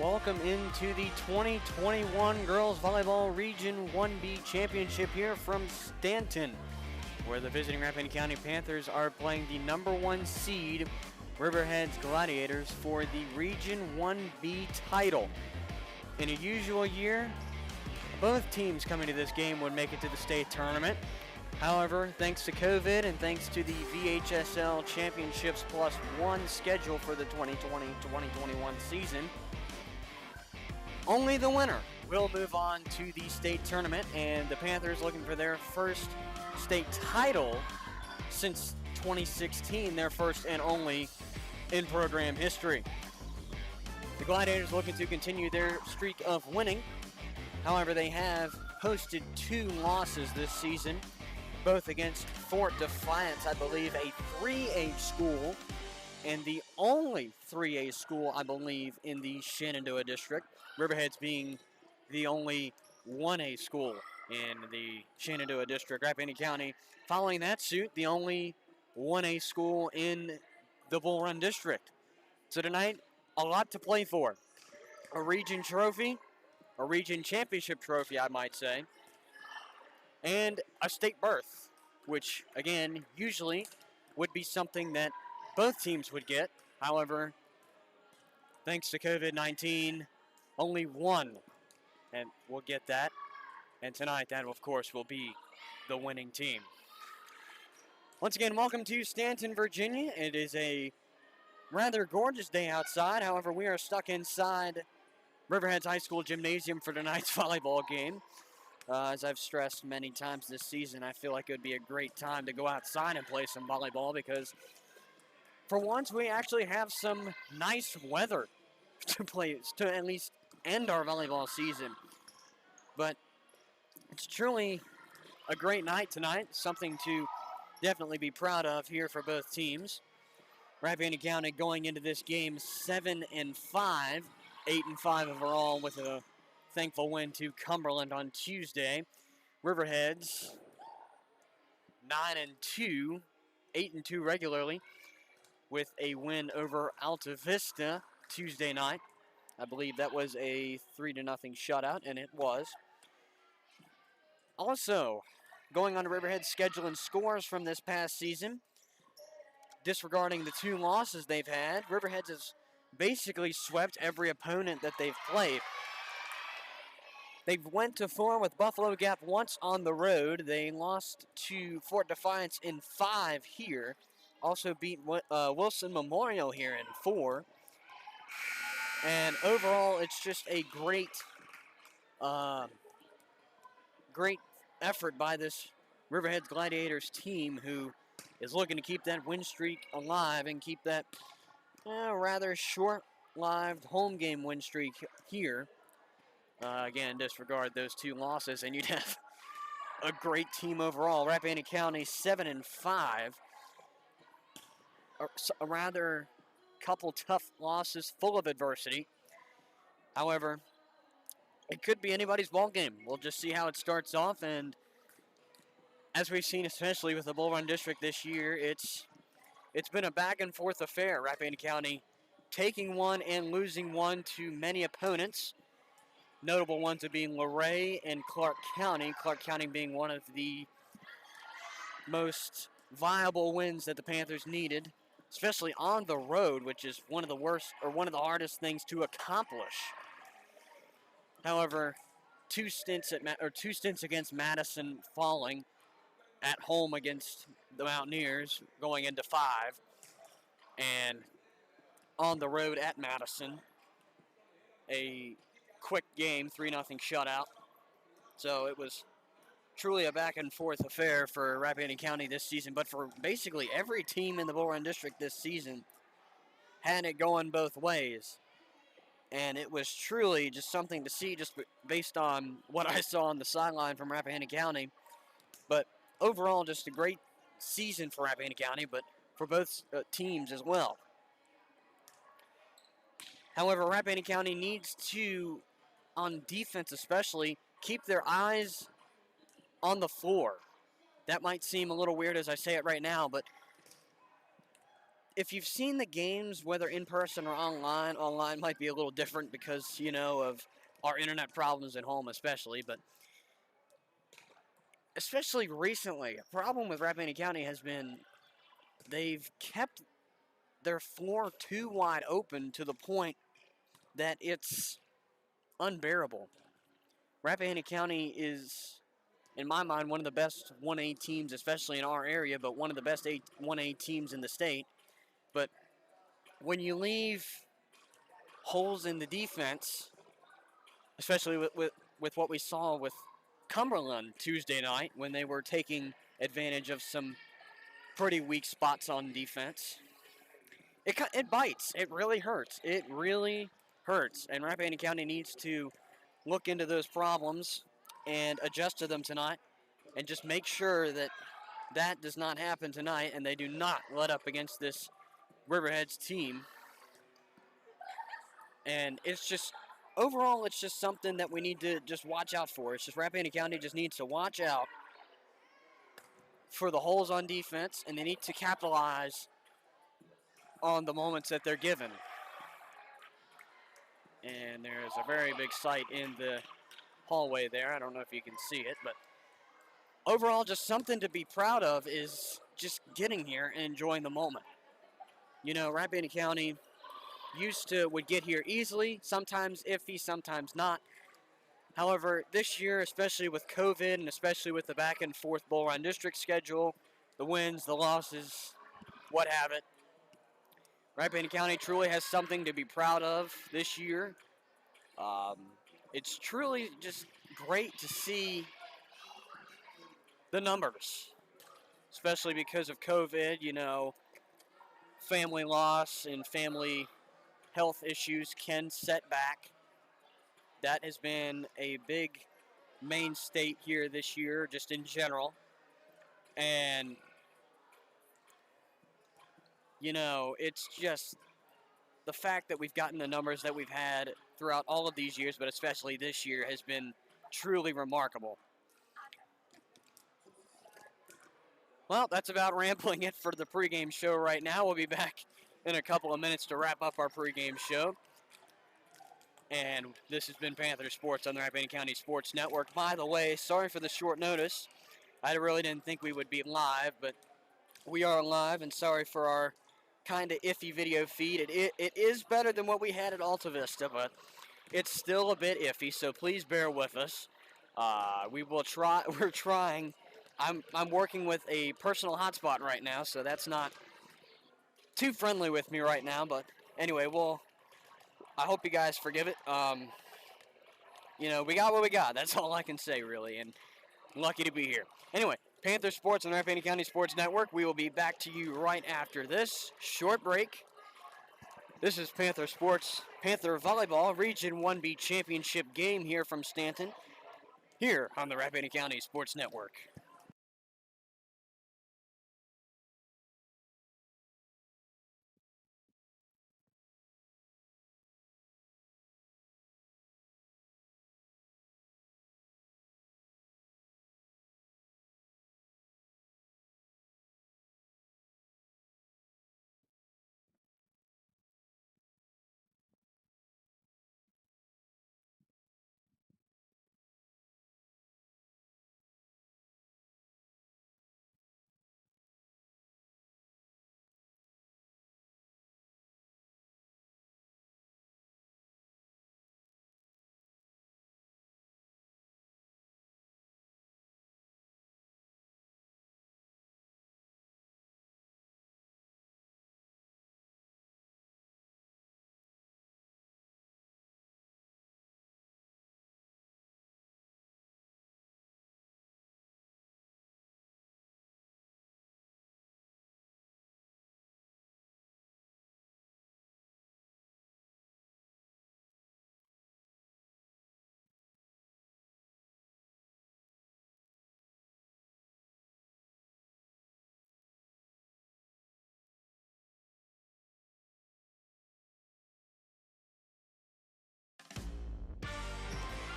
Welcome into the 2021 Girls Volleyball Region 1B Championship here from Stanton, where the visiting Rappahannock County Panthers are playing the #1 seed Riverheads Gladiators for the Region 1B title. In a usual year, both teams coming to this game would make it to the state tournament. However, thanks to COVID and thanks to the VHSL Championships +1 schedule for the 2020-2021 season, only the winner will move on to the state tournament, and the Panthers looking for their first state title since 2016, their first and only in program history. The Gladiators looking to continue their streak of winning. However, they have posted 2 losses this season, both against Fort Defiance, I believe, a 3A school, and the only 3A school, I believe, in the Shenandoah District. Riverheads being the only 1A school in the Shenandoah District. Rappahannock County, following that suit, the only 1A school in the Bull Run District. So tonight, a lot to play for. A region trophy, a region championship trophy, I might say, and a state berth, which, again, usually would be something that both teams would get. However, thanks to COVID-19, only one, and we'll get that. And tonight, that, of course, will be the winning team. Once again, welcome to Stanton, Virginia. It is a rather gorgeous day outside. However, we are stuck inside Riverheads High School Gymnasium for tonight's volleyball game. As I've stressed many times this season, I feel like it would be a great time to go outside and play some volleyball because for once, we actually have some nice weather to play, to at least end our volleyball season. But it's truly a great night tonight, something to definitely be proud of here for both teams. Rappahannock County going into this game 7-5, 8-5 overall with a thankful win to Cumberland on Tuesday. Riverheads 9-2, 8-2 regularly, with a win over Alta Vista Tuesday night. I believe that was a 3-0 shutout, and it was. Also, going on to Riverhead's schedule and scores from this past season, disregarding the 2 losses they've had, Riverheads has basically swept every opponent that they've played. They've went to 4 with Buffalo Gap once on the road. They lost to Fort Defiance in 5 here. Also beat Wilson Memorial here in 4. And overall, it's just a uh, great effort by this Riverheads Gladiators team, who is looking to keep that win streak alive and keep that rather short-lived home game win streak here. Again, disregard those 2 losses, and you'd have a great team overall. Rappahannock County 7-5. A rather couple tough losses, full of adversity. However, it could be anybody's ball game. We'll just see how it starts off, and as we've seen, especially with the Bull Run District this year, it's been a back and forth affair. Rappahannock County taking one and losing one to many opponents. Notable ones of being Luray and Clark County. Clark County being one of the most viable wins that the Panthers needed, especially on the road, which is one of the worst or one of the hardest things to accomplish. However, two stints against Madison falling, at home against the Mountaineers going into 5, and on the road at Madison, a quick game, 3-0 shutout. So it was truly a back and forth affair for Rappahannock County this season, but for basically every team in the Bull Run District this season had it going both ways. And it was truly just something to see just based on what I saw on the sideline from Rappahannock County. But overall, just a great season for Rappahannock County, but for both teams as well. However, Rappahannock County needs to, on defense especially, keep their eyes on the floor. That might seem a little weird as I say it right now, but if you've seen the games, whether in person or online might be a little different because, of our internet problems at home especially, but especially recently, a problem with Rappahannock County has been they've kept their floor too wide open to the point that it's unbearable. Rappahannock County is, in my mind, one of the best 1A teams, especially in our area, but one of the best 1A teams in the state. But when you leave holes in the defense, especially with what we saw with Cumberland Tuesday night when they were taking advantage of some pretty weak spots on defense, it bites. It really hurts. It really hurts. And Rappahannock County needs to look into those problems and adjust to them tonight and just make sure that that does not happen tonight and they do not let up against this Riverheads team. And it's just, overall, it's just something that we need to just watch out for. It's just Rappahannock County just needs to watch out for the holes on defense, and they need to capitalize on the moments that they're given. And there's a very big sight in the hallway there. I don't know if you can see it, but overall, just something to be proud of is just getting here and enjoying the moment. Rappahannock County would get here easily, sometimes iffy, sometimes not. However, this year, especially with COVID and especially with the back and forth Bull Run District schedule, the wins, the losses, what have it, Rappahannock County truly has something to be proud of this year. It's truly just great to see the numbers, especially because of COVID, family loss and family health issues can set back. That has been a big main state here this year, just in general. And, it's just the fact that we've gotten the numbers that we've had throughout all of these years, but especially this year, has been truly remarkable. Well, that's about rambling it for the pregame show right now. We'll be back in a couple of minutes to wrap up our pregame show. And this has been Panther Sports on the Rappahannock County Sports Network. By the way, sorry for the short notice. I really didn't think we would be live, but we are live, and sorry for our kind of iffy video feed. It is better than what we had at Alta Vista, but it's still a bit iffy, so please bear with us. We will try. We're trying. I'm working with a personal hotspot right now, so that's not too friendly with me right now. But anyway, I hope you guys forgive it. We got what we got. That's all I can say, really, and lucky to be here. Anyway, Panther Sports and Rappahannock County Sports Network. We will be back to you right after this short break. This is Panther Sports, Panther Volleyball Region 1B Championship game here from Stanton, here on the Rappahannock County Sports Network.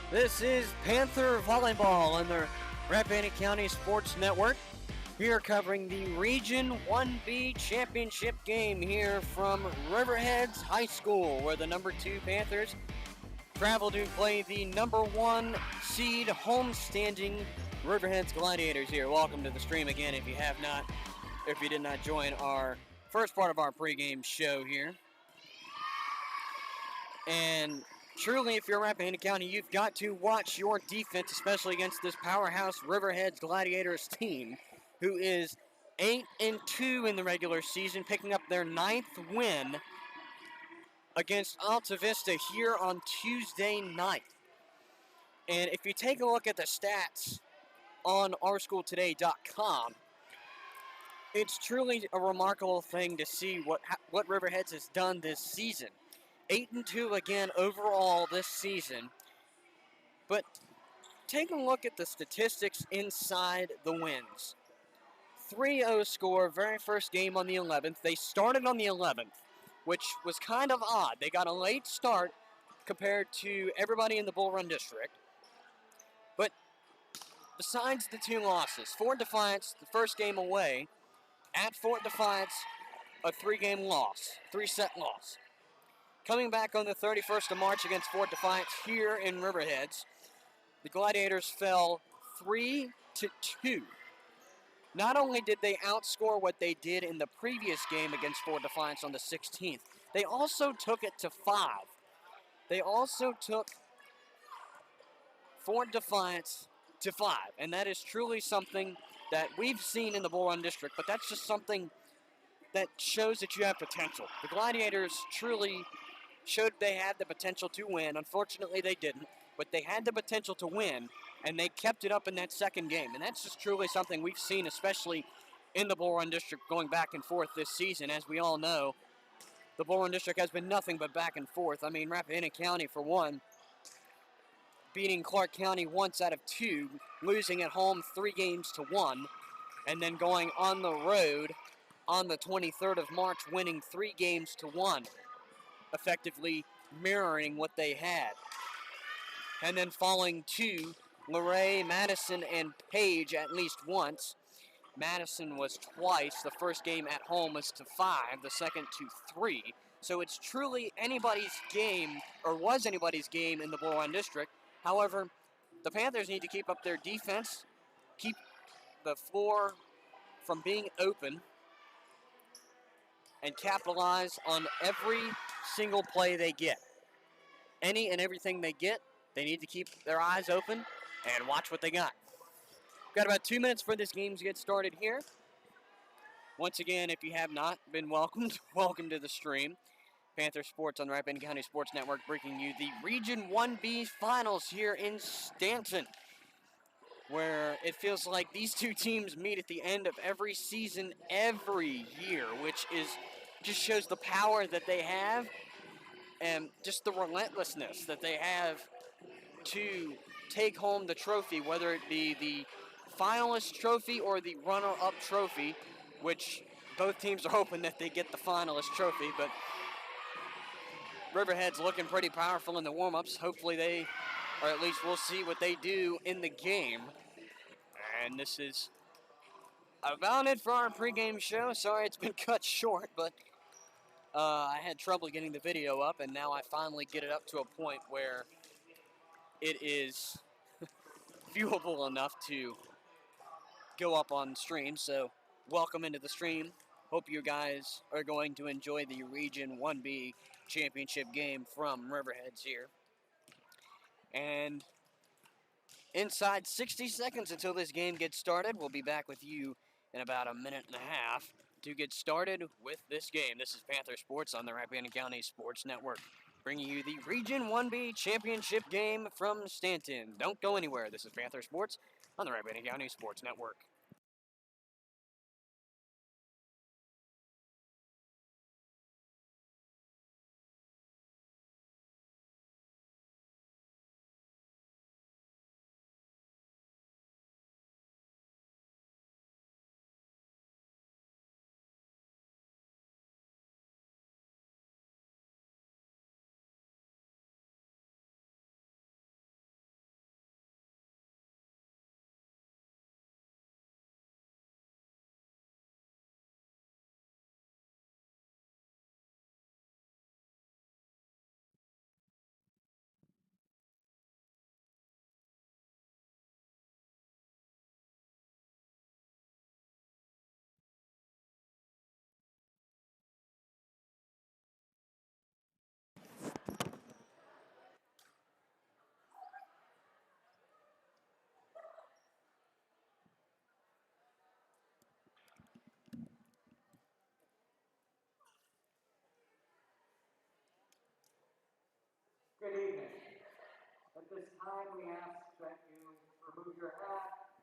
This is Panther Volleyball on the Rappahannock County Sports Network. We are covering the Region 1B Championship game here from Riverheads High School, where the number 2 Panthers travel to play the number 1 seed homestanding Riverheads Gladiators here. Welcome to the stream again if you did not join our first part of our pregame show here. And truly, if you're Rappahannock County, you've got to watch your defense, especially against this powerhouse Riverheads Gladiators team, who is 8-2 in the regular season, picking up their 9th win against Alta Vista here on Tuesday night. And if you take a look at the stats on ourschooltoday.com, it's truly a remarkable thing to see what Riverheads has done this season. 8-2 again overall this season. But take a look at the statistics inside the wins. 3-0 score, very first game on the 11th. They started on the 11th, which was kind of odd. They got a late start compared to everybody in the Bull Run District. But besides the 2 losses, Fort Defiance, the first game away, at Fort Defiance, a 3-game loss, 3-set loss. Coming back on the 31st of March against Fort Defiance here in Riverheads, the Gladiators fell 3-2. Not only did they outscore what they did in the previous game against Fort Defiance on the 16th, they also took it to 5. They also took Fort Defiance to 5, and that is truly something that we've seen in the Bull Run District, but that's just something that shows that you have potential. The Gladiators truly showed they had the potential to win. Unfortunately, they didn't, but they had the potential to win, and they kept it up in that second game. And that's just truly something we've seen, especially in the Bull Run District, going back and forth this season. As we all know, the Bull Run District has been nothing but back and forth. I mean, Rappahannock County, for one, beating Clark County once out of 2, losing at home 3-1, and then going on the road on the 23rd of March, winning 3-1, effectively mirroring what they had. And then falling to Luray, Madison, and Page at least once. Madison was twice. The first game at home was to 5, the second to 3. So it's truly anybody's game, or was anybody's game in the Bull Run District. However, the Panthers need to keep up their defense, keep the floor from being open, and capitalize on every single play they get. any and everything they get, they need to keep their eyes open and watch what they got. Got about 2 minutes for this game to get started here. Once again, if you have not been welcomed, welcome to the stream. Panther Sports on the Rappahannock County Sports Network, bringing you the Region 1B Finals here in Stanton, where it feels like these two teams meet at the end of every season every year, which is just shows the power that they have and just the relentlessness that they have to take home the trophy, whether it be the finalist trophy or the runner-up trophy, which both teams are hoping that they get the finalist trophy, but Riverheads looking pretty powerful in the warm-ups. Hopefully they, or at least we'll see what they do in the game. And this is about it for our pregame show. Sorry it's been cut short, but I had trouble getting the video up, and now I finally get it up to a point where it is viewable enough to go up on stream. So welcome into the stream. Hope you guys are going to enjoy the Region 1B championship game from Riverheads here. And inside 60 seconds until this game gets started, we'll be back with you in about a minute and a half to get started with this game. This is Panther Sports on the Rappahannock County Sports Network, bringing you the Region 1B championship game from Stanton. Don't go anywhere. This is Panther Sports on the Rappahannock County Sports Network. Good evening. At this time, we ask that you remove your hat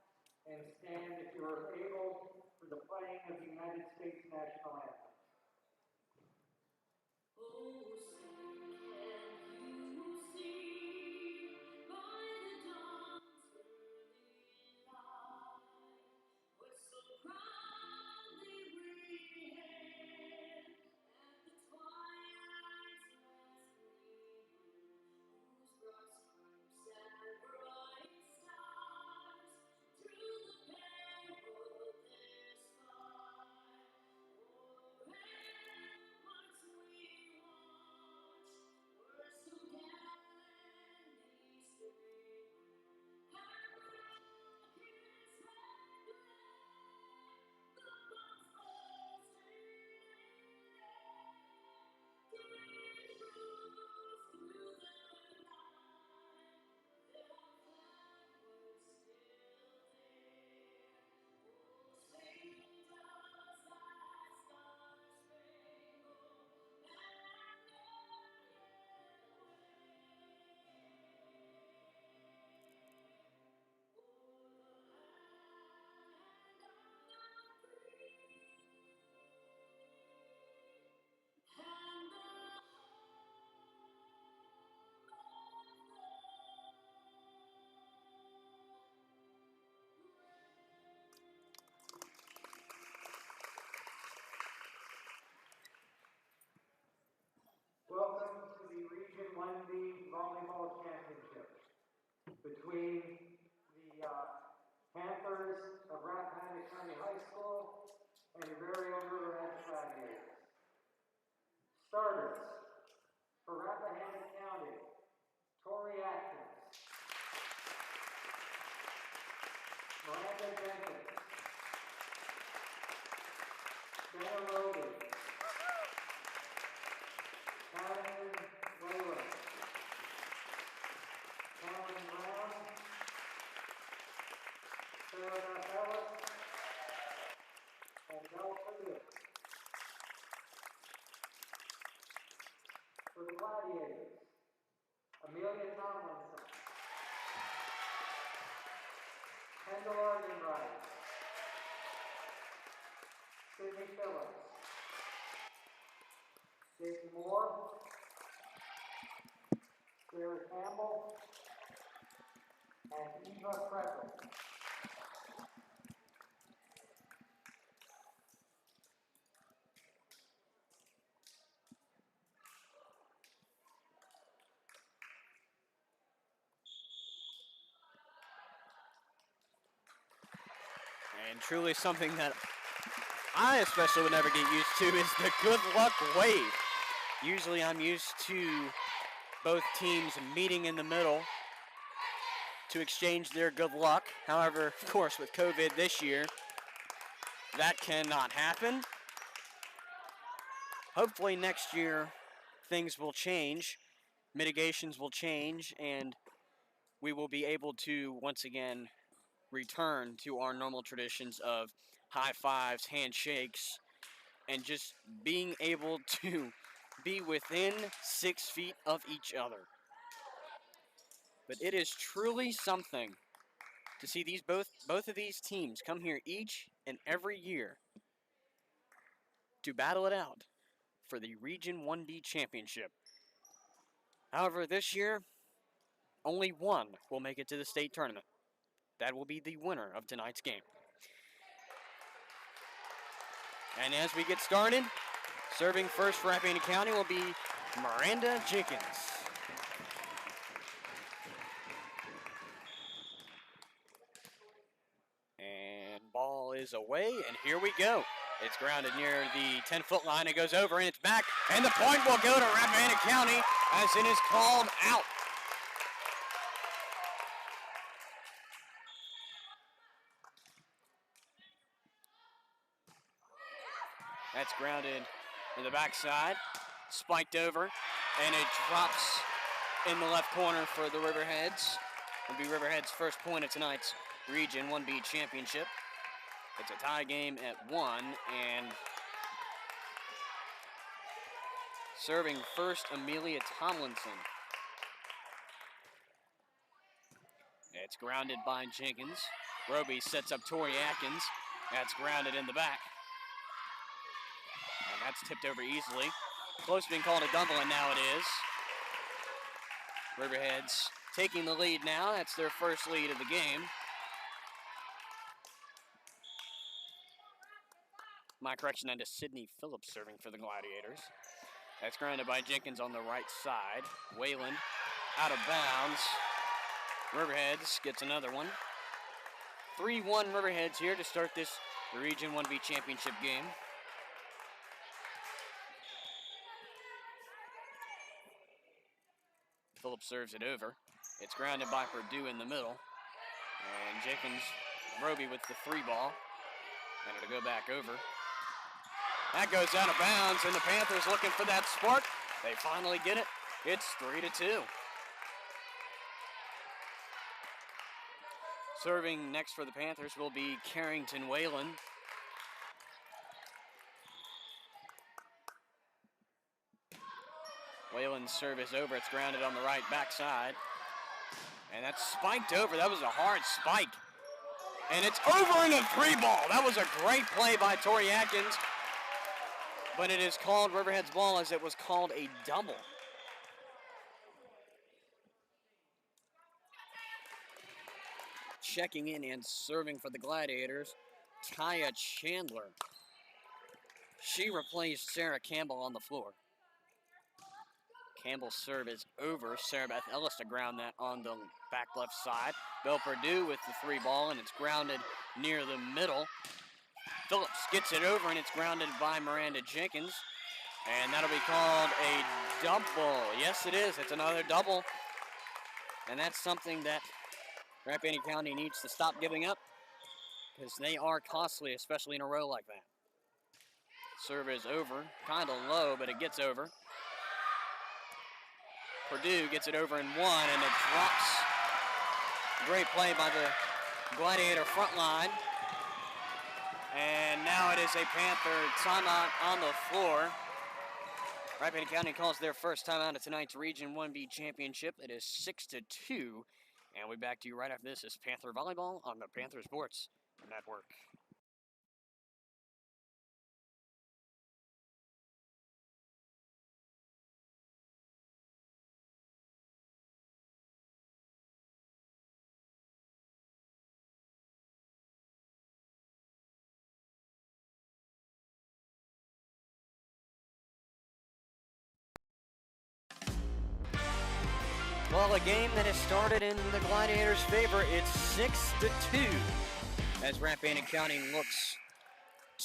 and stand, if you are able, for the playing of the United States national anthem. Welcome to the Region 1B Volleyball Championship between the Panthers of Rappahannock County High School and your very own Riverheads Gladiators. Starters for Rappahannock County, Tori Atkins, Miranda Jenkins, Jenna Roby, Karen Wayland, For the Gladiators, Amelia Tomlinson, Kendall Argenbright, Sydney Phillips, Stacey Moore, Sarah Campbell, and Eva Frederick. And truly something that I especially would never get used to is the good luck wave. Usually I'm used to both teams meeting in the middle to exchange their good luck. However, of course, with COVID this year, that cannot happen. Hopefully next year things will change, mitigations will change, and we will be able to once again return to our normal traditions of high fives, handshakes, and just being able to be within 6 feet of each other. But it is truly something to see these both of these teams come here each and every year to battle it out for the Region 1B championship. However, this year, only one will make it to the state tournament. That will be the winner of tonight's game. And as we get started, serving first for Rappahannock County will be Miranda Jenkins. And ball is away, and here we go. It's grounded near the 10-foot line. It goes over, and it's back. And the point will go to Rappahannock County as it is called out. That's grounded in the backside, spiked over, and it drops in the left corner for the Riverheads. It'll be Riverheads' first point of tonight's Region 1B championship. It's a tie game at 1, and serving first, Amelia Tomlinson. It's grounded by Jenkins. Roby sets up Tori Atkins. That's grounded in the back. And that's tipped over easily. Close to being called a double, and now it is. Riverheads taking the lead now. That's their first lead of the game. My correction, that is Sydney Phillips serving for the Gladiators. That's grounded by Jenkins on the right side. Whalen out of bounds. Riverheads gets another one. 3-1 Riverheads here to start this Region 1B championship game. Phillips serves it over. It's grounded by Purdue in the middle. And Jenkins, Roby with the 3-ball. And it'll go back over. That goes out of bounds, and the Panthers looking for that spark. They finally get it. It's 3-2. Serving next for the Panthers will be Carrington Whalen. Whalen's serve is over. It's grounded on the right backside. And that's spiked over. That was a hard spike. And it's over in a 3-ball. That was a great play by Tori Atkins. But it is called Riverhead's ball as it was called a double. Checking in and serving for the Gladiators, Taya Chandler. She replaced Sarah Campbell on the floor. Campbell's serve is over. Sarah Beth Ellis to ground that on the back left side. Belle Purdue with the 3-ball, and it's grounded near the middle. Phillips gets it over, and it's grounded by Miranda Jenkins. And that'll be called a double. Yes, it is. It's another double. And that's something that Rappahannock County needs to stop giving up because they are costly, especially in a row like that. Serve is over. Kind of low, but it gets over. Purdue gets it over in 1, and it drops. Great play by the Gladiator front line. And now it is a Panther timeout on the floor. Rappahannock County calls their first time out of tonight's Region 1B championship. It is 6-2. And we'll be back to you right after this. Is Panther Volleyball on the Panther Sports Network. Well, a game that has started in the Gladiators' favor. It's 6-2 as Rappahannock County looks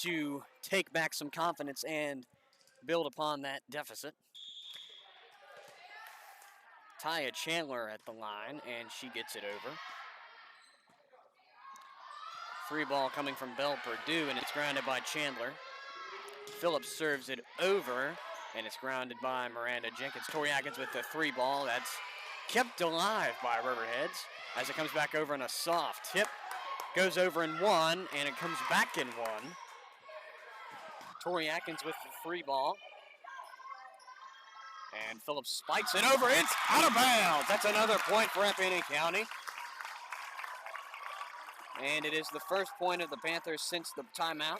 to take back some confidence and build upon that deficit. Taya Chandler at the line, and she gets it over. Free ball coming from Belle Purdue, and it's grounded by Chandler. Phillips serves it over, and it's grounded by Miranda Jenkins. Tori Atkins with the three ball. That's kept alive by Riverheads as it comes back over in a soft tip. Goes over in one, and it comes back in one. Tori Atkins with the three ball. And Phillips spikes it over. It's out of bounds. That's another point for Rappahannock County. And it is the first point of the Panthers since the timeout.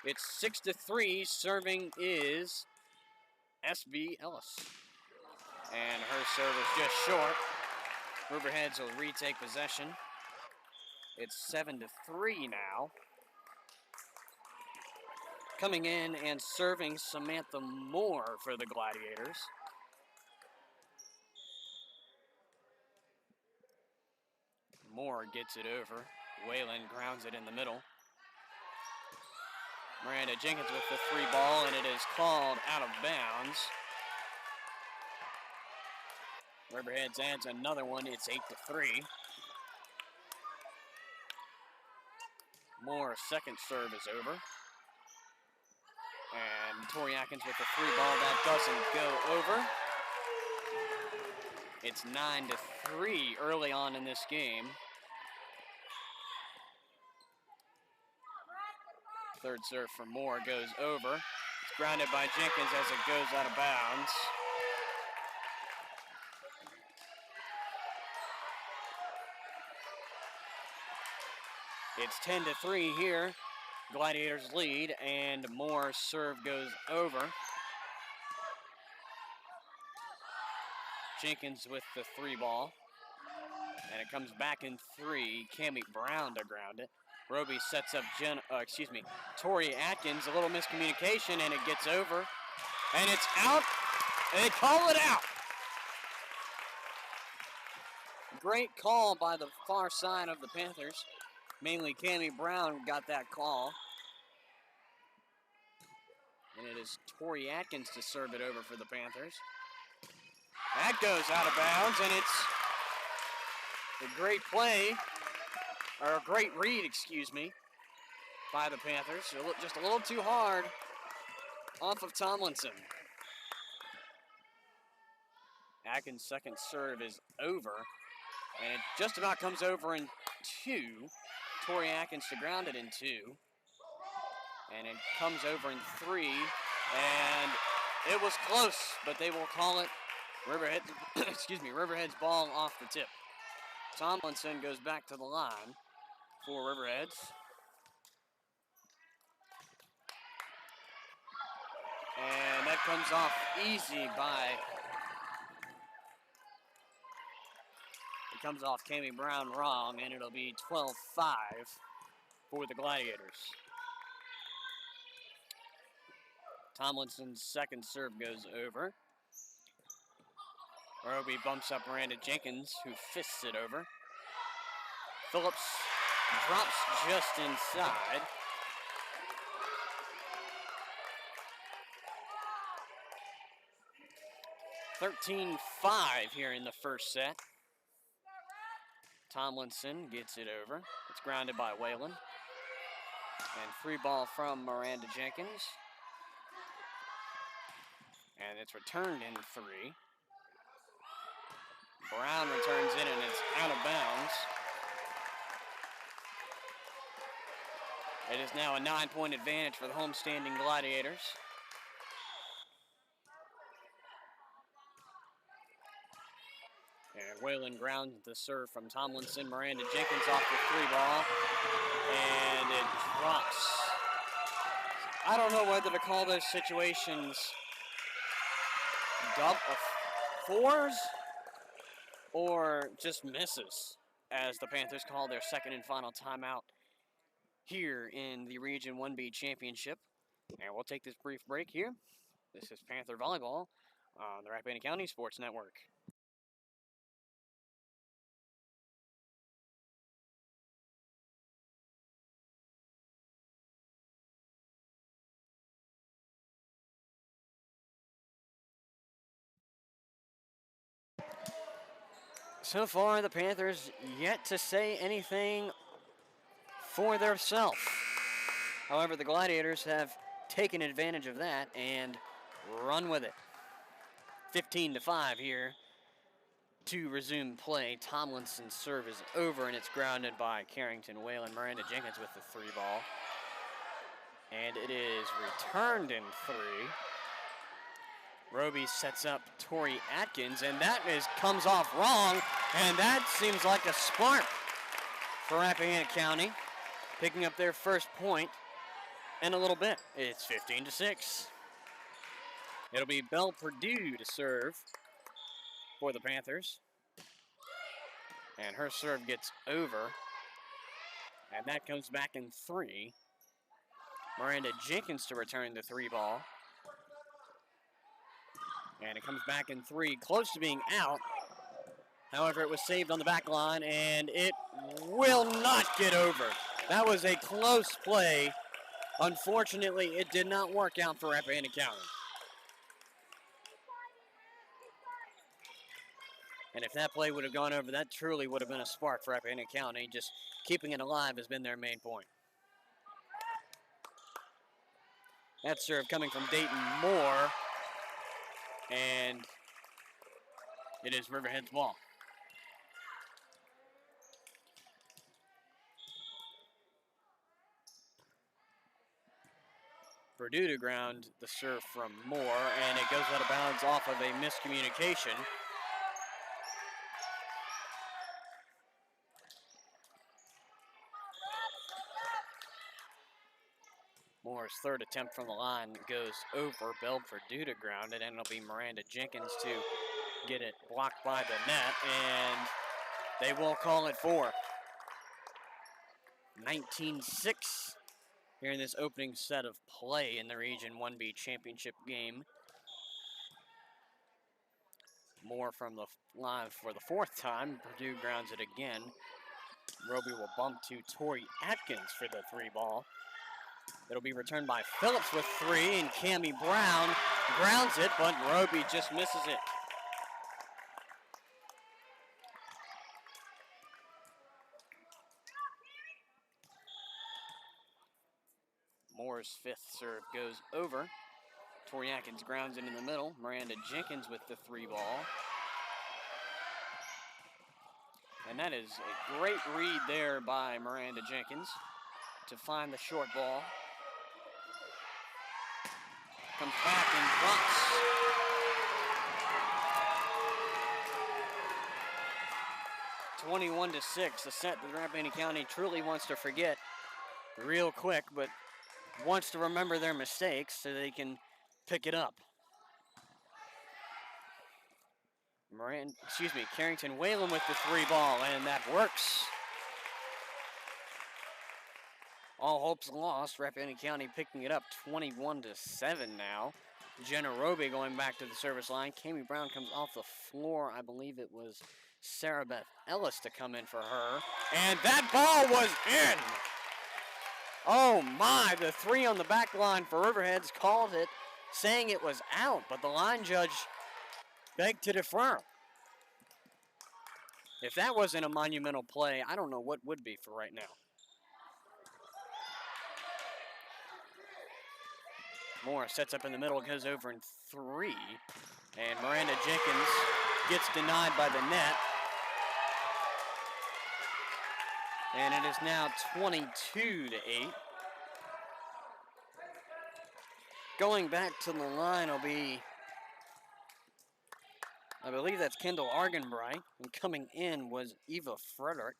It's 6-3. Serving is S.B. Ellis. And her serve is just short. Riverheads will retake possession. It's 7-3 now. Coming in and serving Samantha Moore for the Gladiators. Moore gets it over. Whalen grounds it in the middle. Miranda Jenkins with the three ball, and it is called out of bounds. Riverheads adds another one. It's 8-3. Moore's second serve is over. And Tori Atkins with the three ball. That doesn't go over. It's 9-3 early on in this game. Third serve for Moore goes over. It's grounded by Jenkins as it goes out of bounds. It's 10-3 here. Gladiators lead, and Moore's serve goes over. Jenkins with the three ball. And it comes back in three. Cammie Brown to ground it. Roby sets up Tori Atkins. A little miscommunication, and it gets over. And it's out, and they call it out. Great call by the far side of the Panthers. Mainly Cammie Brown got that call. And it is Tori Atkins to serve it over for the Panthers. That goes out of bounds, and it's a great play, or a great read, by the Panthers. Just a little too hard off of Tomlinson. Atkins' second serve is over, and it just about comes over in two. Tori Atkins to ground it in two. And it comes over in three, and it was close, but they will call it Riverheads ball off the tip. Tomlinson goes back to the line for Riverheads. And that comes off easy it comes off Cammie Brown wrong, and it'll be 12-5 for the Gladiators. Tomlinson's second serve goes over. Roby bumps up Miranda Jenkins, who fists it over. Phillips drops just inside. (13-5) here in the first set. Tomlinson gets it over. It's grounded by Whalen. And free ball from Miranda Jenkins. And it's returned in three. Brown returns it, and it's out of bounds. It is now a 9-point advantage for the homestanding Gladiators. And Whalen grounds the serve from Tomlinson. Miranda Jenkins off the 3-ball. And it drops. I don't know whether to call those situations fours or just misses, as the Panthers call their second and final timeout here in the Region 1B Championship. And we'll take this brief break here. This is Panther Volleyball on the Rappahannock County Sports Network. So far, the Panthers yet to say anything for themselves. However, the Gladiators have taken advantage of that and run with it. 15-5 here to resume play. Tomlinson's serve is over, and it's grounded by Carrington Whalen. Miranda Jenkins with the 3-ball. And it is returned in 3. Roby sets up Tori Atkins, and that comes off wrong, and that seems like a spark for Rappahannock County, picking up their first point in a little bit. It's 15-6. It'll be Belle Perdue to serve for the Panthers, and her serve gets over, and that comes back in 3. Miranda Jenkins to return the 3-ball. And it comes back in 3, close to being out. However, it was saved on the back line, and it will not get over. That was a close play. Unfortunately, it did not work out for Rappahannock County. And if that play would have gone over, that truly would have been a spark for Rappahannock County. Just keeping it alive has been their main point. That serve coming from Dayton Moore. And it is Riverheads' ball. Purdue to ground the serve from Moore, and it goes out of bounds off of a miscommunication. Moore's third attempt from the line goes over. Belle Purdue to ground it, and it'll be Miranda Jenkins to get it blocked by the net, and they will call it 4. 19-6 here in this opening set of play in the Region 1B Championship game. Moore from the line for the 4th time. Purdue grounds it again. Roby will bump to Tori Atkins for the 3-ball. It'll be returned by Phillips with 3, and Cammie Brown grounds it, but Roby just misses it. Moore's 5th serve goes over. Tori Atkins grounds it in the middle. Miranda Jenkins with the 3-ball. And that is a great read there by Miranda Jenkins to find the short ball. Comes back and drops. (21-6), a set that Rappahannock County truly wants to forget real quick, but wants to remember their mistakes so they can pick it up. Carrington Whalen with the 3-ball, and that works. All hopes lost. Rappahannock County picking it up 21-7 now. Jenna Roby going back to the service line. Cammie Brown comes off the floor. I believe it was Sarah Beth Ellis to come in for her. And that ball was in. Oh my, the 3 on the back line for Riverheads called it, saying it was out, but the line judge begged to defer. If that wasn't a monumental play, I don't know what would be for right now. Moore sets up in the middle, goes over in 3, and Miranda Jenkins gets denied by the net. And it is now 22-8. Going back to the line will be I believe that's Kendall Argenbright. And coming in was Eva Frederick.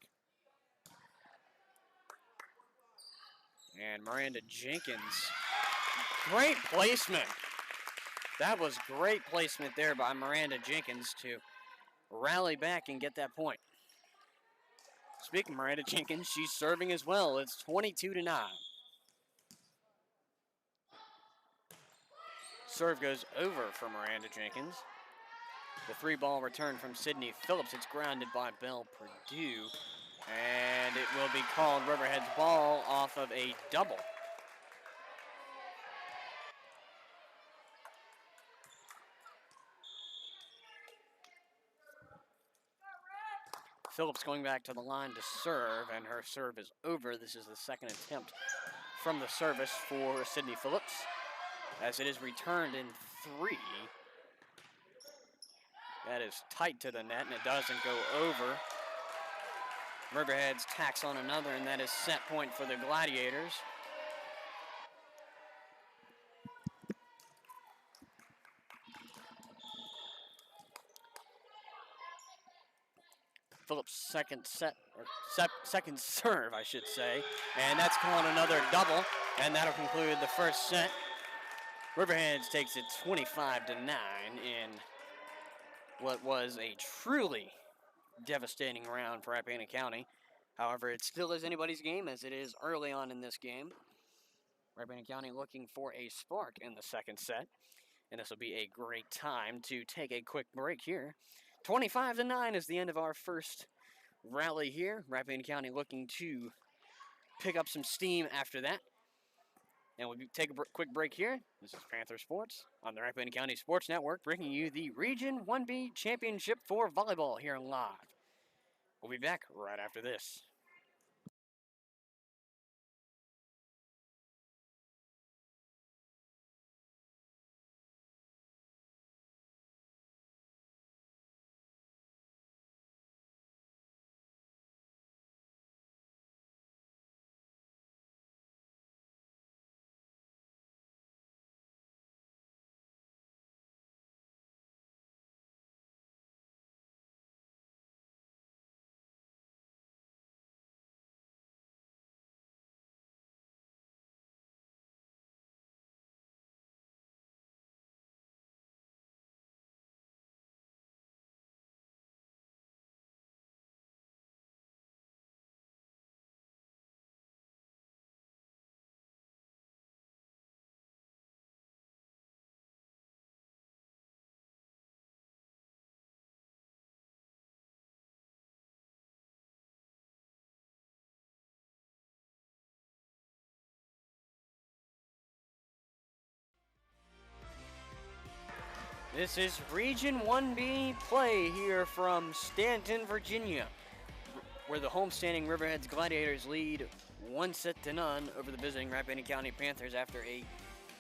And Miranda Jenkins. Great placement. That was great placement there by Miranda Jenkins to rally back and get that point. Speaking of Miranda Jenkins, she's serving as well. It's 22-9. Serve goes over for Miranda Jenkins. The 3-ball return from Sydney Phillips. It's grounded by Belle Purdue. And it will be called Riverheads ball off of a double. Phillips going back to the line to serve, and her serve is over. This is the second attempt from the service for Sydney Phillips, as it is returned in 3. That is tight to the net, and it doesn't go over. Riverheads tacks on another, and that is set point for the Gladiators. Phillips' second serve, I should say, and that's calling another double, and that'll conclude the first set. Riverheads takes it 25-9 in what was a truly devastating round for Rappahannock County. However, it still is anybody's game, as it is early on in this game. Rappahannock County looking for a spark in the second set, and this will be a great time to take a quick break here. 25-9 is the end of our first rally here. Rappahannock County looking to pick up some steam after that. And we'll take a quick break here. This is Panther Sports on the Rappahannock County Sports Network, bringing you the Region 1B Championship for volleyball here live. We'll be back right after this. This is Region 1B play here from Stanton, Virginia, where the homestanding Riverheads Gladiators lead 1-0 over the visiting Rappahannock County Panthers after a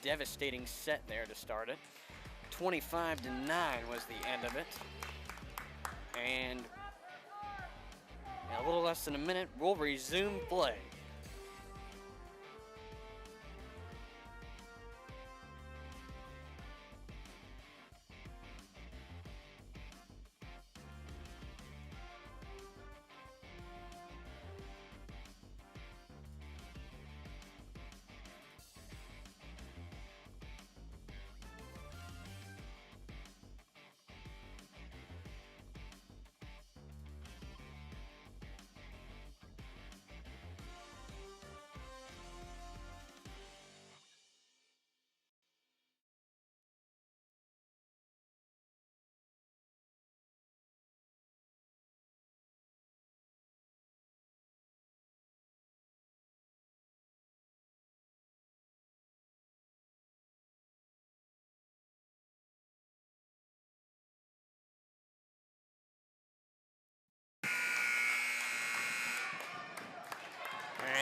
devastating set there to start it. 25-9 was the end of it. And in a little less than a minute, we'll resume play.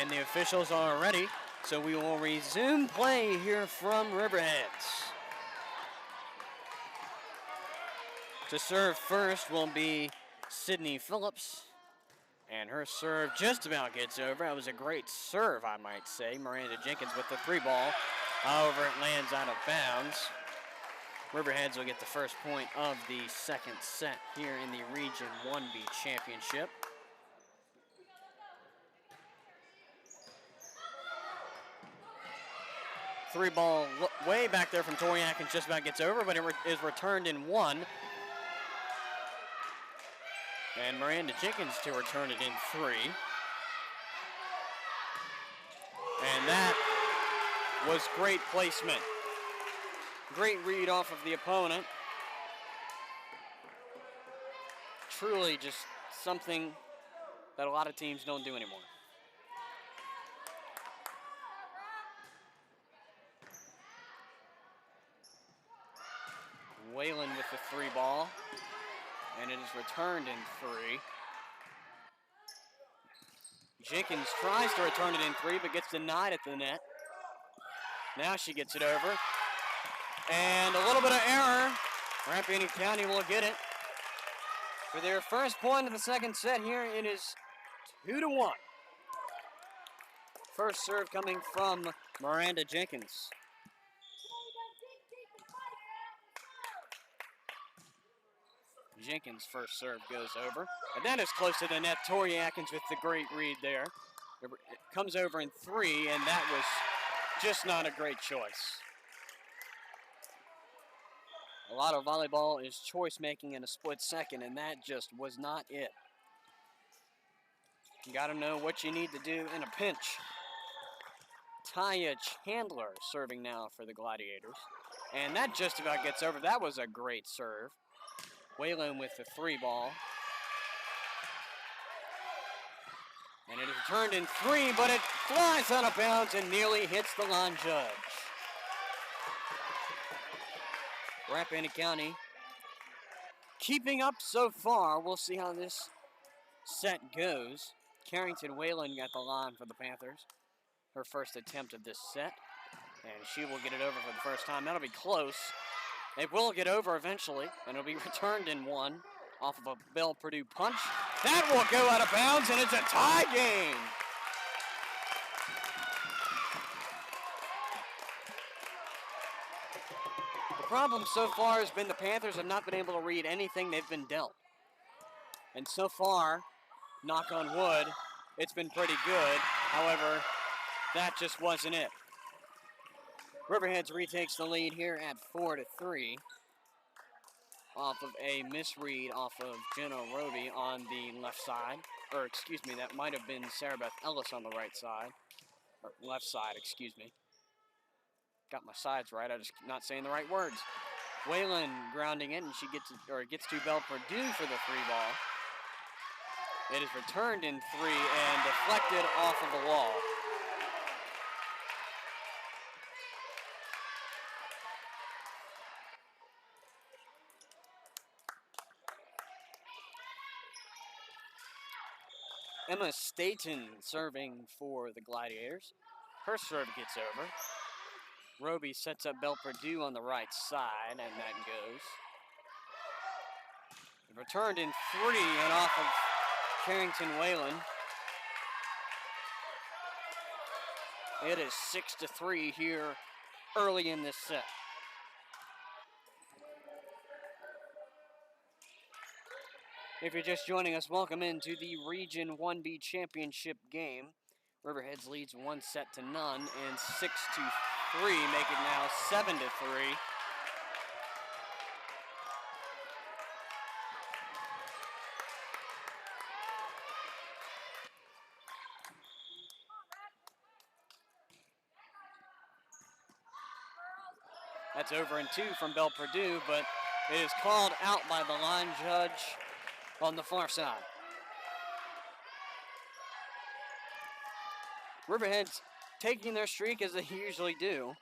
And the officials are ready, so we will resume play here from Riverheads. To serve first will be Sydney Phillips, and her serve just about gets over. That was a great serve, I might say. Miranda Jenkins with the 3-ball. However, it lands out of bounds. Riverheads will get the first point of the second set here in the Region 1B Championship. Three ball way back there from Toriak and just about gets over, but it is returned in one. And Miranda Jenkins to return it in three. And that was great placement. Great read off of the opponent. Truly just something that a lot of teams don't do anymore. Whalen with the three ball, and it is returned in three. Jenkins tries to return it in three, but gets denied at the net. Now she gets it over. And a little bit of error. Rappahannock County will get it. For their first point of the second set here, it is 2-1. First serve coming from Miranda Jenkins. Jenkins' first serve goes over. And that is close to the net. Tori Atkins with the great read there. It comes over in three, and that was just not a great choice. A lot of volleyball is choice making in a split second, and that just was not it. You got to know what you need to do in a pinch. Taya Chandler serving now for the Gladiators. And that just about gets over. That was a great serve. Whalen with the three ball. And it is returned in three, but it flies out of bounds and nearly hits the line judge. Rappahannock County keeping up so far. We'll see how this set goes. Carrington Whalen got the line for the Panthers. Her first attempt of this set. And she will get it over for the first time. That'll be close. It will get over eventually, and it'll be returned in one off of a Bell Purdue punch. That will go out of bounds, and it's a tie game. The problem so far has been the Panthers have not been able to read anything they've been dealt. And so far, knock on wood, it's been pretty good. However, that just wasn't it. Riverheads retakes the lead here at 4-3 off of a misread off of Jenna Roby on the left side. Or excuse me, that might have been Sarah Beth Ellis on the right side. Or left side, excuse me. Got my sides right, I'm just not saying the right words. Whalen grounding it, and she gets to Bell Purdue for the three ball. It is returned in three and deflected off of the wall. Emma Staten serving for the Gladiators. Her serve gets over. Roby sets up Bell Purdue on the right side, and that goes. Returned in three and off of Carrington Whalen. It is 6-3 here early in this set. If you're just joining us, welcome into the Region 1B Championship game. Riverheads leads 1-0 and 6-3, make it now 7-3. That's over in two from Bell Purdue, but it is called out by the line judge on the far side. Riverheads taking their streak as they usually do.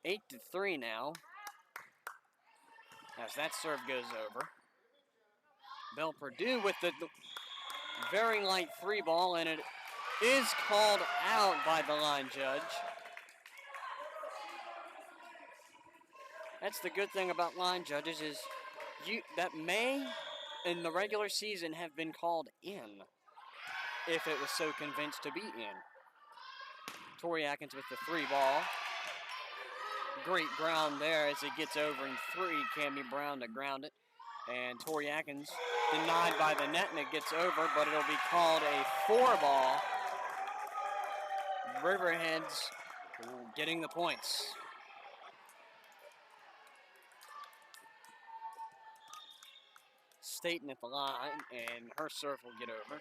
8-3 now. As that serve goes over. Bell Purdue with the very light three ball, and it is called out by the line judge. That's the good thing about line judges is that may, in the regular season, have been called in if it was so convinced to be in. Tori Atkins with the three ball. Great ground there as it gets over in 3. Cammy Brown to ground it. And Tori Atkins denied by the net, and it gets over, but it'll be called a 4-ball. Riverheads getting the points. Staten at the line, and her serve will get over.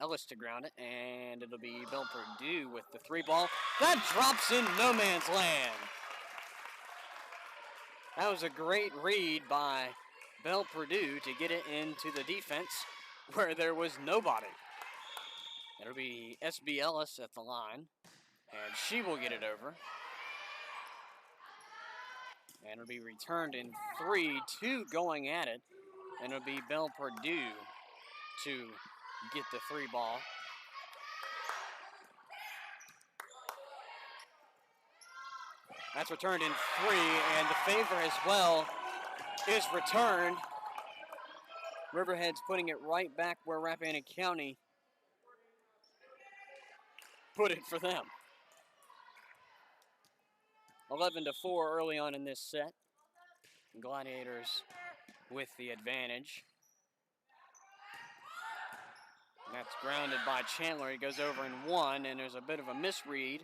Ellis to ground it, and it'll be Belle Purdue with the 3-ball. That drops in no man's land. That was a great read by Belle Purdue to get it into the defense where there was nobody. It'll be SB Ellis at the line, and she will get it over. And it'll be returned in 3, 2 going at it, and it'll be Belle Purdue to get the 3-ball. That's returned in 3, and the favor as well is returned. Riverheads putting it right back where Rappahannock County put it for them. 11-4 early on in this set. Gladiators with the advantage. That's grounded by Chandler. He goes over in 1, and there's a bit of a misread.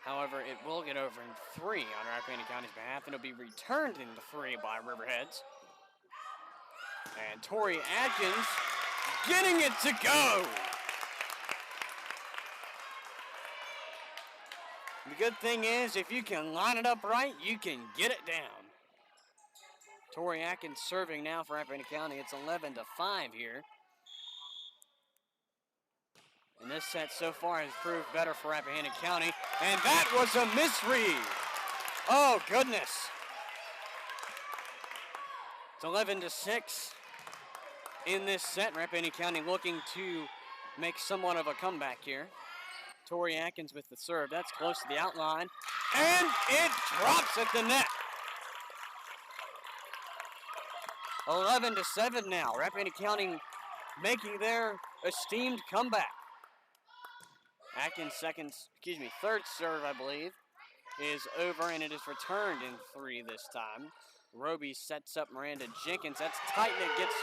However, it will get over in 3 on Rappahannock County's behalf, and it'll be returned into 3 by Riverheads. And Tori Atkins getting it to go. The good thing is, if you can line it up right, you can get it down. Tori Atkins serving now for Rappahannock County. It's 11-5 here. And this set so far has proved better for Rappahannock County. And that was a misread. Oh, goodness. It's 11-6 in this set. Rappahannock County looking to make somewhat of a comeback here. Tori Atkins with the serve. That's close to the outline. And it drops at the net. 11-7 now. Rappahannock County making their esteemed comeback. Atkins' third serve, I believe, is over, and it is returned in 3 this time. Roby sets up Miranda Jenkins. That's tight, and it gets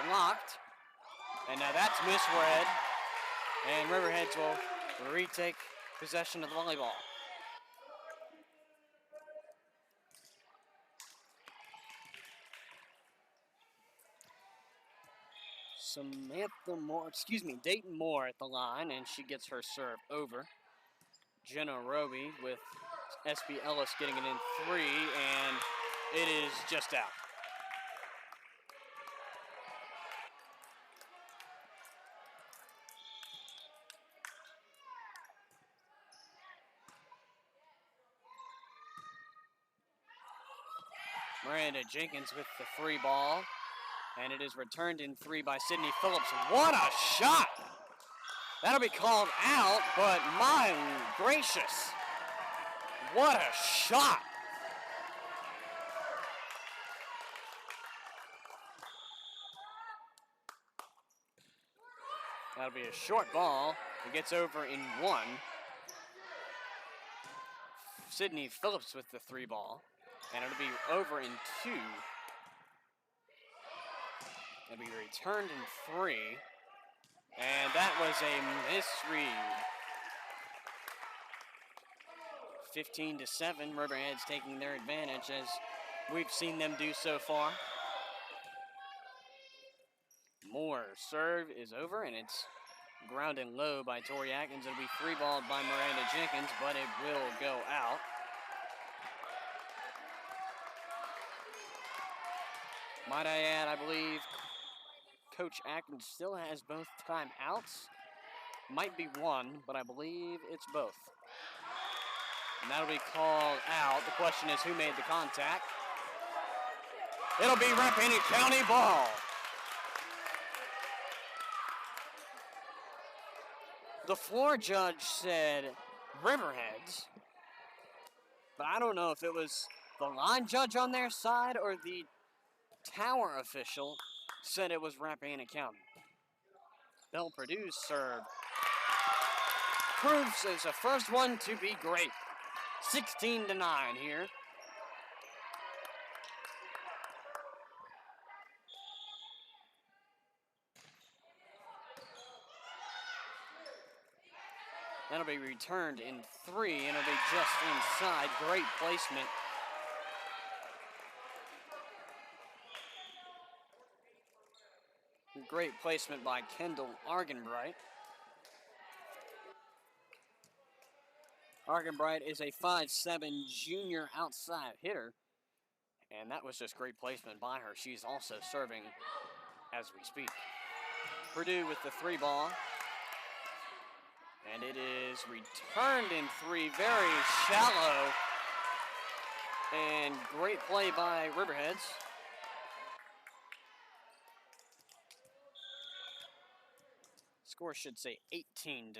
blocked. And now that's misread. And Riverheads will retake possession of the volleyball. Dayton Moore at the line, and she gets her serve over. Jenna Roby with SB Ellis getting it in 3, and it is just out. Miranda Jenkins with the 3-ball, and it is returned in 3 by Sydney Phillips. What a shot! That'll be called out, but my gracious, what a shot! That'll be a short ball. It gets over in 1. Sydney Phillips with the 3-ball, and it'll be over in 2. It'll be returned in 3. And that was a misread. 15-7, Riverheads taking their advantage as we've seen them do so far. Moore's serve is over, and it's grounded low by Tori Atkins. It'll be 3-balled by Miranda Jenkins, but it will go out. Might I add, I believe Coach Atkins still has both timeouts. Might be 1, but I believe it's both. And that'll be called out. The question is who made the contact. It'll be Rappahannock County ball. The floor judge said Riverheads, but I don't know if it was the line judge on their side or the tower official said it was Rappahannock County. Belle Purdue's serve proves as the first one to be great. 16-9 here. That'll be returned in 3, and it'll be just inside. Great placement. Great placement by Kendall Argenbright. Argenbright is a 5'7" junior outside hitter, and that was just great placement by her. She's also serving as we speak. Purdue with the 3 ball. And it is returned in 3, very shallow. And great play by Riverheads. Score should say 18-9.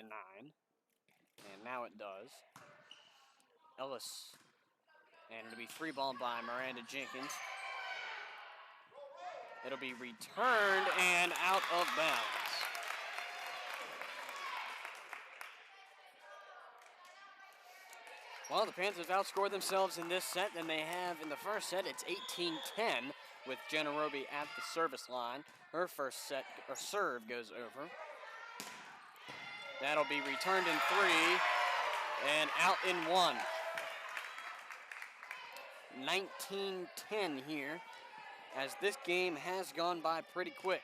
And now it does. Ellis. And it'll be 3 ball by Miranda Jenkins. It'll be returned and out of bounds. Well, the Panthers outscored themselves in this set than they have in the first set. It's 18-10 with Jenna Roby at the service line. Her first set or serve goes over. That'll be returned in 3 and out in 1. 19-10 here, as this game has gone by pretty quick.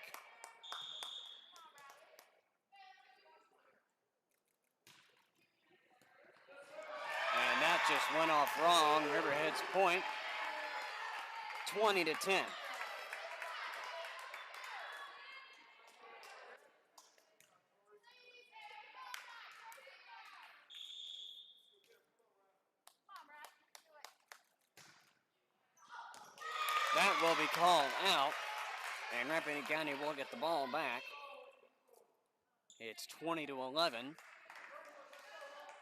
And that just went off wrong. Riverhead's point, 20-10. That will be called out, and Rappahannock County will get the ball back. It's 20-11.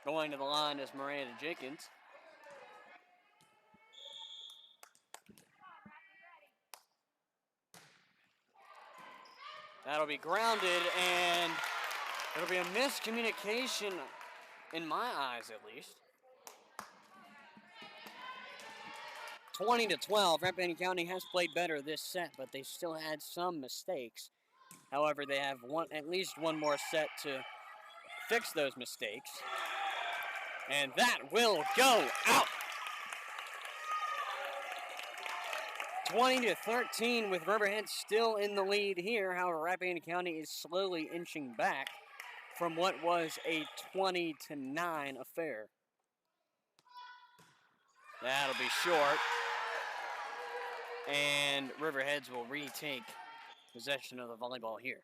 Going to the line is Miranda Jenkins. That'll be grounded, and it'll be a miscommunication in my eyes, at least. 20-12. Rappahannock County has played better this set, but they still had some mistakes. However, they have at least one more set to fix those mistakes. And that will go out. 20-13 with Riverhead still in the lead here. However, Rappahannock County is slowly inching back from what was a 20-9 affair. That'll be short. And Riverheads will retake possession of the volleyball here.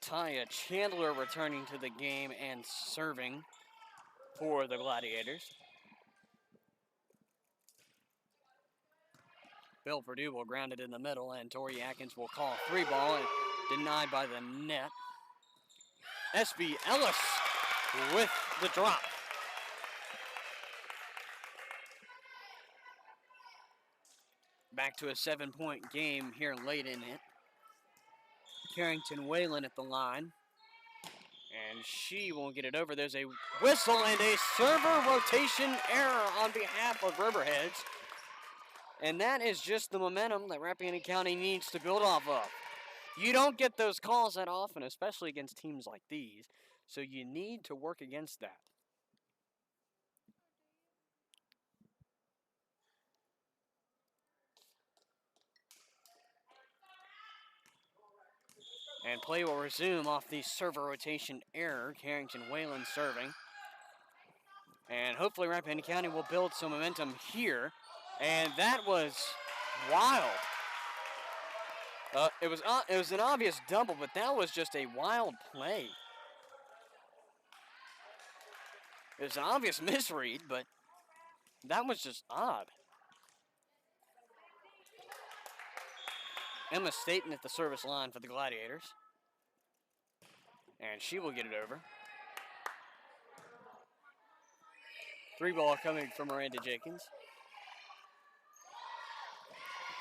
Taya Chandler returning to the game and serving for the Gladiators. Bill Purdue will ground it in the middle, and Tori Atkins will call 3 ball, and denied by the net. SB Ellis with the drop. Back to a 7-point game here late in it. Carrington Whalen at the line. And she won't get it over. There's a whistle and a server rotation error on behalf of Riverheads. And that is just the momentum that Rappahannock County needs to build off of. You don't get those calls that often, especially against teams like these. So you need to work against that. And play will resume off the server rotation error. Carrington Whalen serving. And hopefully Rappahannock County will build some momentum here. And that was wild. It was an obvious double, but that was just a wild play. It was an obvious misread, but that was just odd. Emma Staten at the service line for the Gladiators. And she will get it over. 3 ball coming from Miranda Jenkins.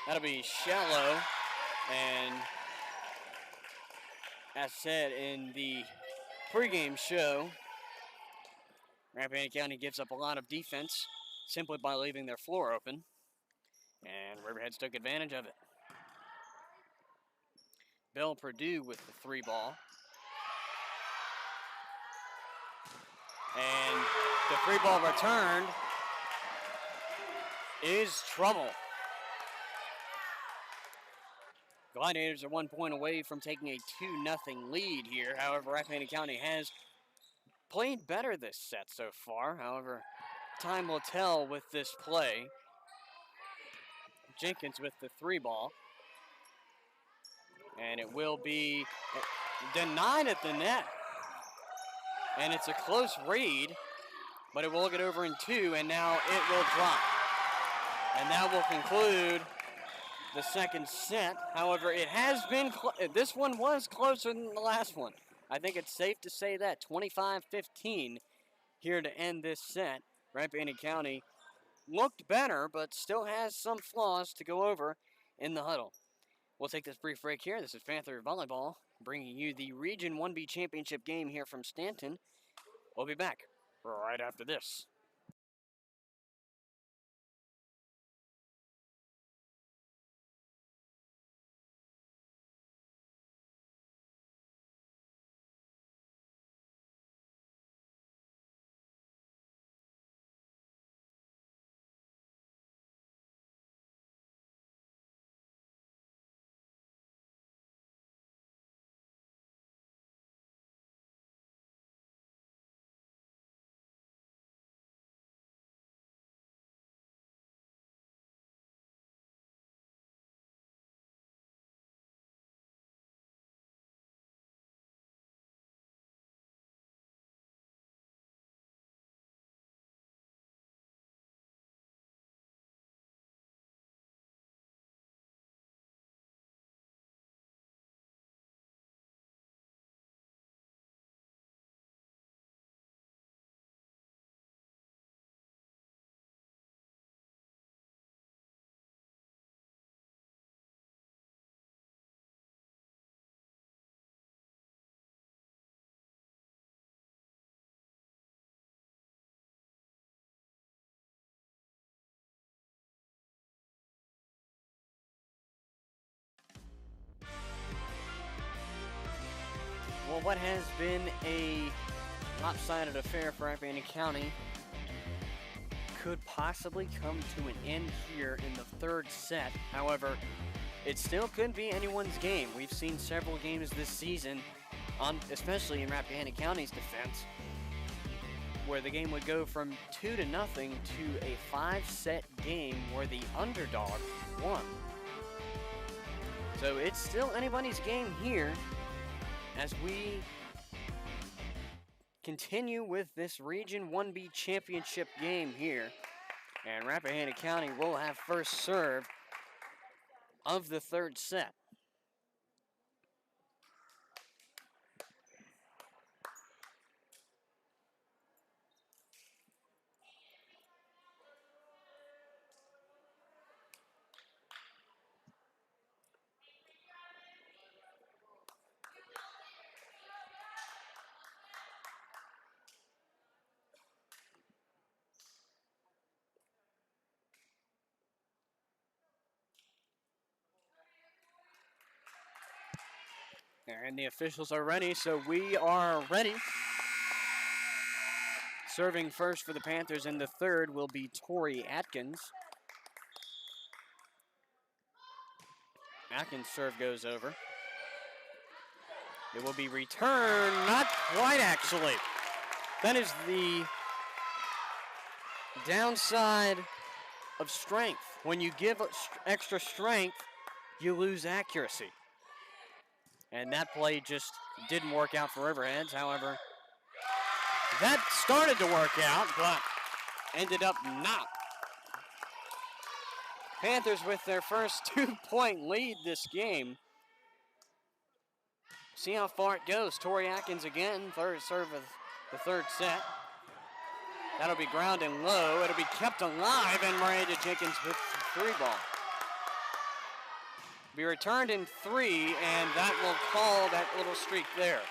That'll be shallow. And as said in the pregame show, Rappahannock County gives up a lot of defense simply by leaving their floor open, and Riverheads took advantage of it. Bell Purdue with the 3 ball. And the 3 ball returned is trouble. Gladiators are 1 point away from taking a 2-0 lead here. However, Rappahannock County has played better this set so far. However, time will tell with this play. Jenkins with the 3 ball. And it will be denied at the net. And it's a close read, but it will get over in 2, and now it will drop. And that will conclude the second set. However, it has been, this one was closer than the last one. I think it's safe to say that. 25-15 here to end this set. Rappahannock County looked better, but still has some flaws to go over in the huddle. We'll take this brief break here. This is Panther Volleyball, bringing you the Region 1B Championship game here from Stanton. We'll be back right after this. Well, what has been a lopsided affair for Rappahannock County could possibly come to an end here in the third set. However, it still could be anyone's game. We've seen several games this season, especially in Rappahannock County's defense, where the game would go from 2-0 to a 5-set game where the underdog won. So it's still anybody's game here as we continue with this Region 1B Championship game here. And Rappahannock County will have first serve of the third set. And the officials are ready, so we are ready. Serving first for the Panthers in the third will be Tori Atkins. Atkins' serve goes over. It will be returned, not quite actually. That is the downside of strength. When you give extra strength, you lose accuracy. And that play just didn't work out for Riverheads. However, that started to work out, but ended up not. Panthers with their first 2-point lead this game. See how far it goes. Tori Atkins again, third serve of the third set. That'll be grounded low. It'll be kept alive, and Miranda Jenkins with the 3 ball. Be returned in 3, and that will call that little streak there.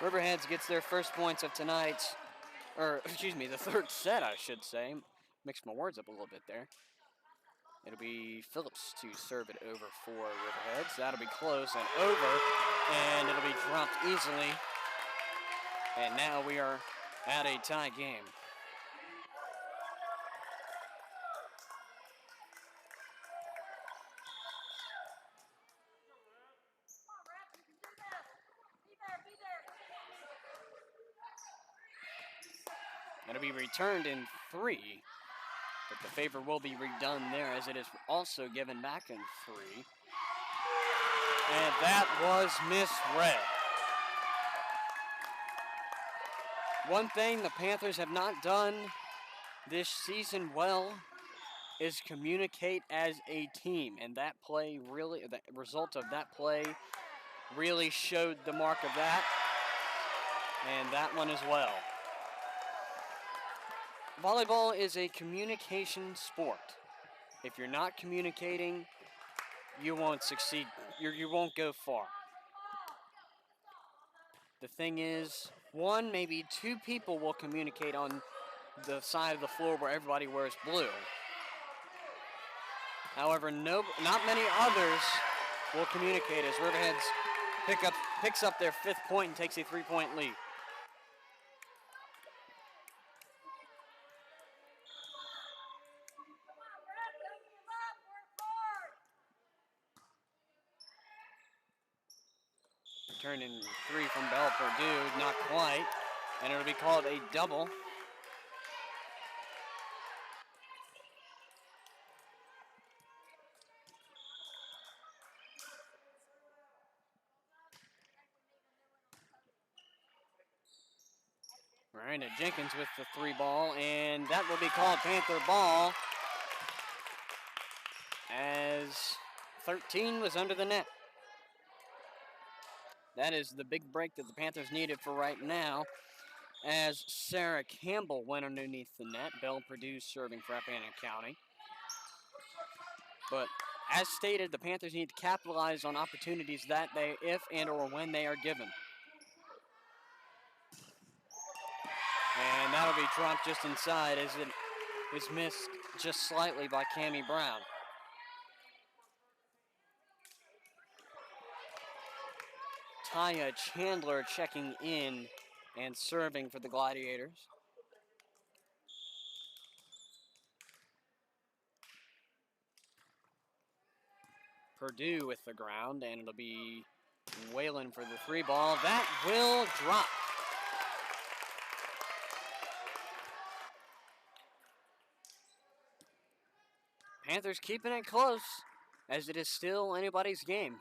Riverheads gets their first points of tonight's, or excuse me, the third set, I should say. Mixed my words up a little bit there. It'll be Phillips to serve it over for Riverheads. That'll be close and over, and it'll be dropped easily. And now we are at a tie game. It'll be returned in 3, but the favor will be redone there as it is also given back in 3. And that was misread. One thing the Panthers have not done this season well is communicate as a team, and that play really, the result of that play really showed the mark of that, and that one as well. Volleyball is a communication sport. If you're not communicating, you won't succeed. You won't go far. The thing is, 1, maybe 2 people will communicate on the side of the floor where everybody wears blue. However, not many others will communicate as Riverheads picks up their 5th point and takes a 3-point lead. Return in 3 from Bell Purdue, not quite, and it'll be called a double. Miranda Jenkins with the 3 ball, and that will be called Panther ball as 13 was under the net. That is the big break that the Panthers needed for right now, as Sarah Campbell went underneath the net. Bell Purdue serving for Rappahannock County. But as stated, the Panthers need to capitalize on opportunities that they, if and or when they are given. And that'll be dropped just inside as it is missed just slightly by Cammie Brown. Taya Chandler checking in and serving for the Gladiators. Purdue with the ground, and it'll be Whalen for the 3 ball. That will drop. Panthers keeping it close, as it is still anybody's game.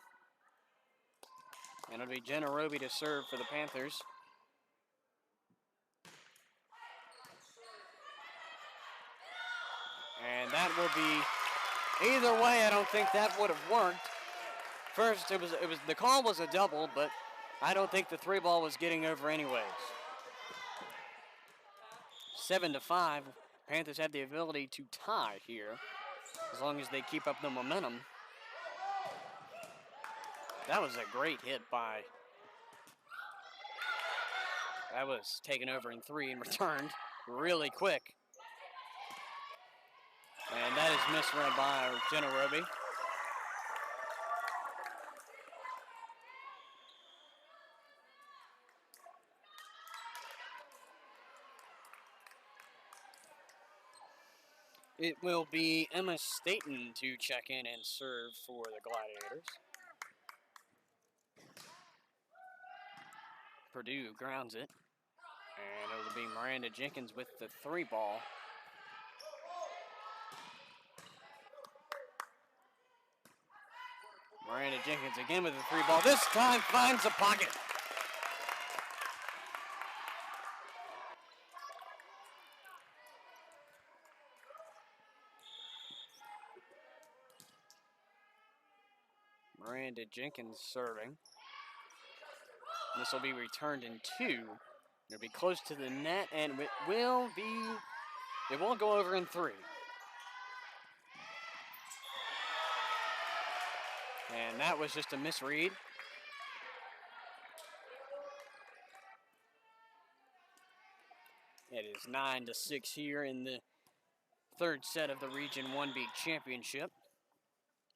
And it'll be Jenna Roby to serve for the Panthers. And that will be, either way, I don't think that would have worked. First, it was the call was a double, but I don't think the 3 ball was getting over anyways. 7-5, Panthers have the ability to tie here, as long as they keep up the momentum. That was a great hit by, that was taken over in 3 and returned really quick. And that is misread by Jenna Roby. It will be Emma Staten to check in and serve for the Gladiators. Purdue grounds it. And it'll be Miranda Jenkins with the 3 ball. Miranda Jenkins again with the 3 ball. This time finds a pocket. Miranda Jenkins serving. This will be returned in 2. It'll be close to the net, and it won't go over in 3. And that was just a misread. It is 9-6 here in the third set of the Region 1B Championship.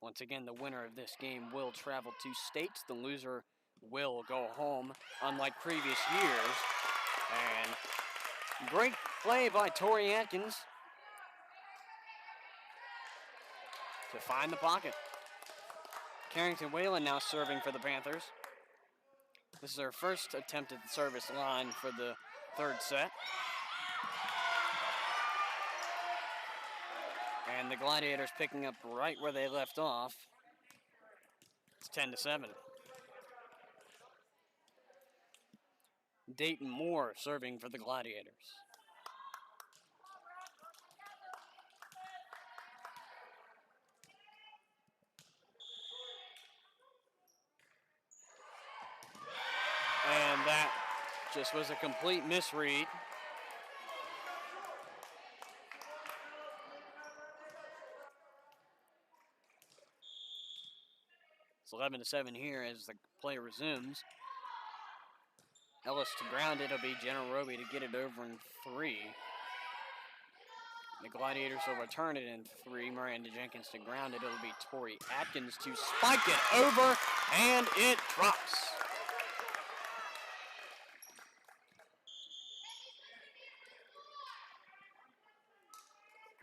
Once again, the winner of this game will travel to states. The loser will go home, unlike previous years. And great play by Tori Atkins to find the pocket. Carrington Whalen now serving for the Panthers. This is her first attempt at the service line for the third set. And the Gladiators picking up right where they left off. It's 10-7. Dayton Moore serving for the Gladiators. And that just was a complete misread. It's 11-7 here as the play resumes. Ellis to ground it. It'll be Jenna Roby to get it over in 3. The Gladiators will return it in 3. Miranda Jenkins to ground it. It'll be Tori Atkins to spike it over, and it drops.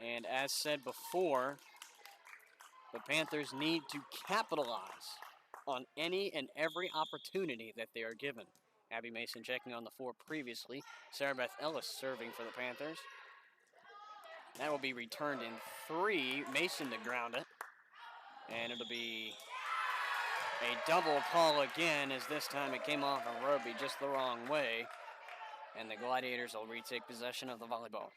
And as said before, the Panthers need to capitalize on any and every opportunity that they are given. Abby Mason checking on the floor previously. Sarah Beth Ellis serving for the Panthers. That will be returned in 3. Mason to ground it. And it'll be a double call again, as this time it came off of Roby just the wrong way. And the Gladiators will retake possession of the volleyball.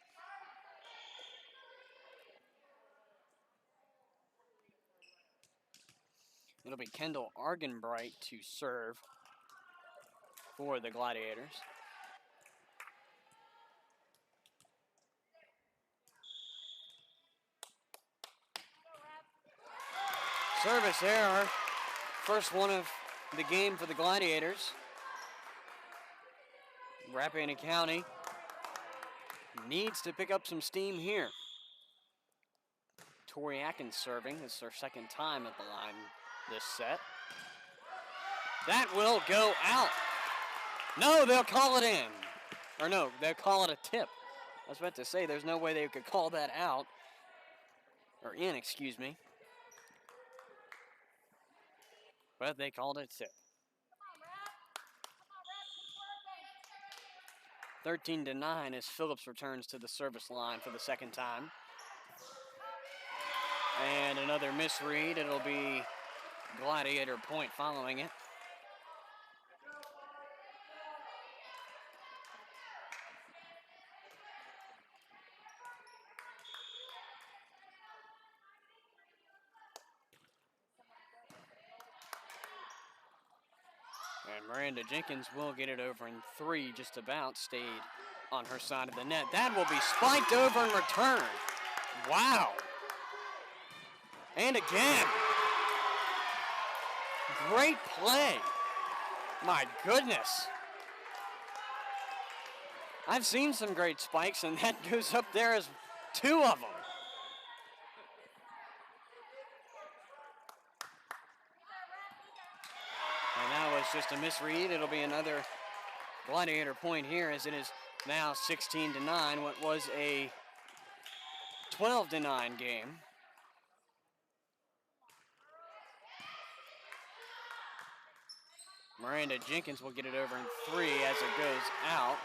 It'll be Kendall Argenbright to serve for the Gladiators. Service error. First one of the game for the Gladiators. Rappahannock County needs to pick up some steam here. Tori Atkins serving. This is her second time at the line this set. That will go out. No, they'll call it in. Or no, they'll call it a tip. I was about to say there's no way they could call that out. Or in, excuse me. But they called it a tip. 13-9 as Phillips returns to the service line for the second time. And another misread. It'll be Gladiator point following it. And Miranda Jenkins will get it over in 3, just about. Stayed on her side of the net. That will be spiked over and returned. Wow. And again. Great play. My goodness. I've seen some great spikes, and that goes up there as 2 of them. And that was just a misread. It'll be another Gladiator point here, as it is now 16-9, what was a 12-9 game. Miranda Jenkins will get it over in 3 as it goes out.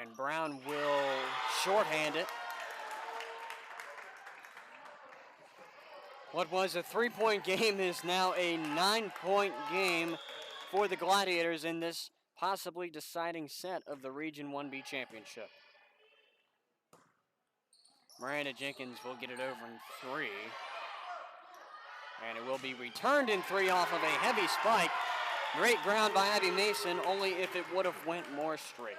And Brown will shorthand it. What was a 3-point game is now a 9-point game for the Gladiators in this possibly deciding set of the Region 1B Championship. Miranda Jenkins will get it over in 3. And it will be returned in 3 off of a heavy spike. Great ground by Abby Mason, only if it would have went more straight.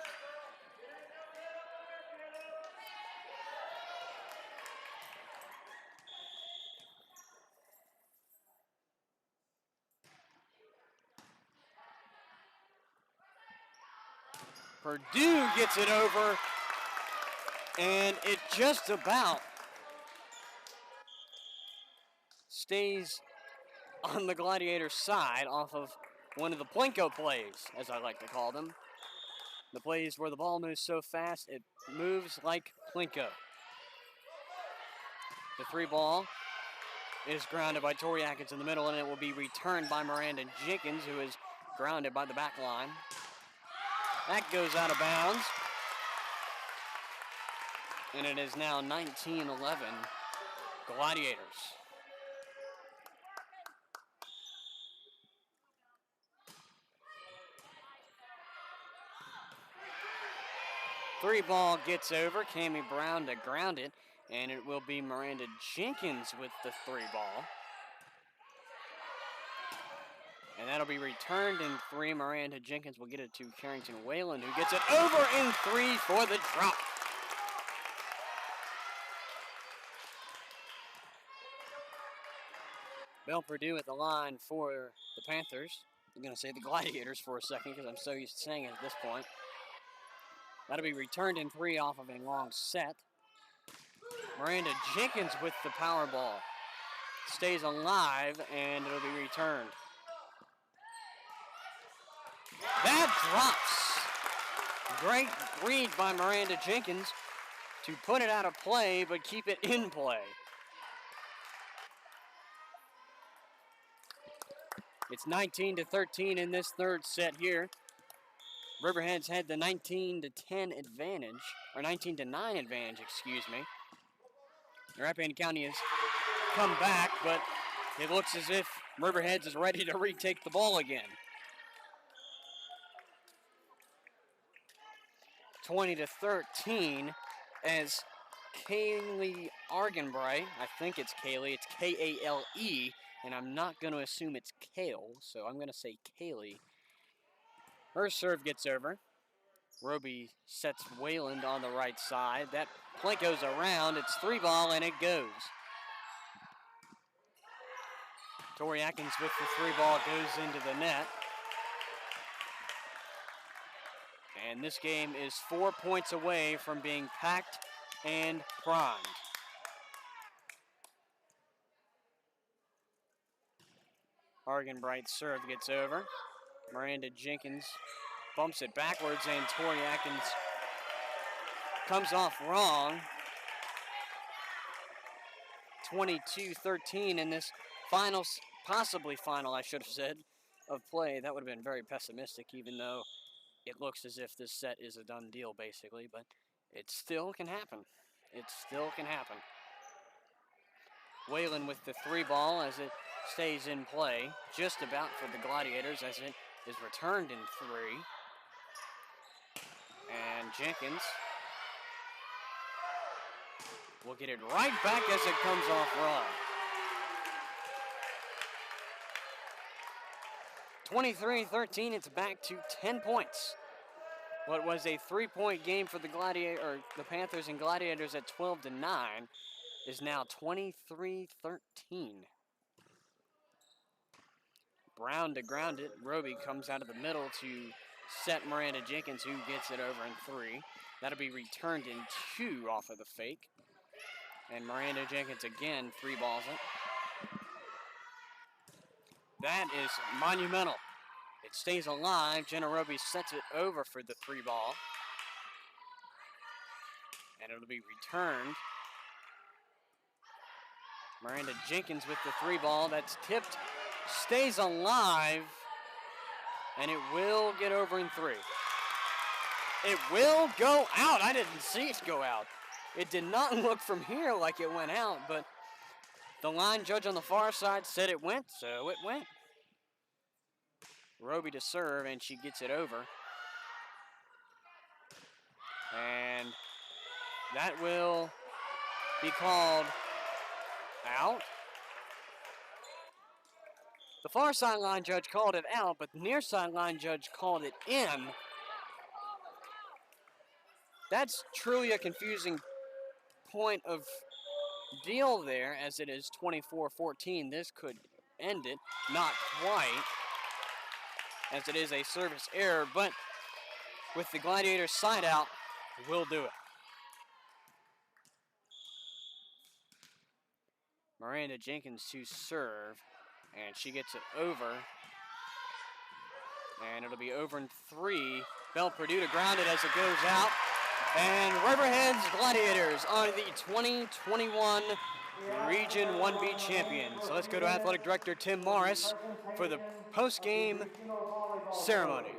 Purdue gets it over, and it just about stays on the Gladiators' side off of one of the Plinko plays, as I like to call them. The plays where the ball moves so fast, it moves like Plinko. The three ball is grounded by Tori Atkins in the middle, and it will be returned by Miranda Jenkins, who is grounded by the back line. That goes out of bounds. And it is now 19-11 Gladiators. Three ball gets over. Cammie Brown to ground it, and it will be Miranda Jenkins with the three ball. And that'll be returned in three. Miranda Jenkins will get it to Carrington Whalen, who gets it over in three for the drop. Bell Purdue at the line for the Panthers. I'm going to say the Gladiators for a second because I'm so used to saying it at this point. That'll be returned in three off of a long set. Miranda Jenkins with the power ball. Stays alive, and it'll be returned. That drops. Great read by Miranda Jenkins to put it out of play, but keep it in play. It's 19-13 in this third set here. Riverheads had the 19-10 advantage, or 19-9 advantage, excuse me. Rappahannock County has come back, but it looks as if Riverheads is ready to retake the ball again. 20-13 as Kaylee Argenbright, I think it's Kaylee, it's K-A-L-E, and I'm not going to assume it's Kale, so I'm going to say Kaylee. Her serve gets over. Roby sets Wayland on the right side. That play goes around. It's three ball, and it goes. Tori Atkins with the three ball goes into the net. And this game is 4 points away from being packed and primed. Argenbright's serve gets over. Miranda Jenkins bumps it backwards, and Tori Atkins comes off wrong. 22-13 in this final, possibly final, I should have said, of play. That would have been very pessimistic, even though it looks as if this set is a done deal, basically, but it still can happen. It still can happen. Whalen with the three ball as it stays in play, just about for the Gladiators as it is returned in three. And Jenkins will get it right back as it comes off wrong. 23-13, it's back to 10 points. What was a 3-point game for the the Panthers and Gladiators at 12-9 is now 23-13. Brown to ground it. Roby comes out of the middle to set Miranda Jenkins, who gets it over in three. That'll be returned in two off of the fake. And Miranda Jenkins again three balls it. That is monumental. It stays alive. Jenna Roby sets it over for the three ball. And it'll be returned. Miranda Jenkins with the three ball. That's tipped. Stays alive. And it will get over in three. It will go out. I didn't see it go out. It did not look from here like it went out, but the line judge on the far side said it went, so it went. Roby to serve, and she gets it over. And that will be called out. The far sideline judge called it out, but the near sideline judge called it in. That's truly a confusing point of deal there, as it is 24-14. This could end it. Not quite, as it is a service error, but with the Gladiators side out will do it. Miranda Jenkins to serve, and she gets it over. And it'll be over in 3. Bell Purdue to ground it as it goes out. And Riverheads Gladiators are the 2021 Region 1B champions. So let's go to Athletic Director Tim Morris for the post-game ceremonies.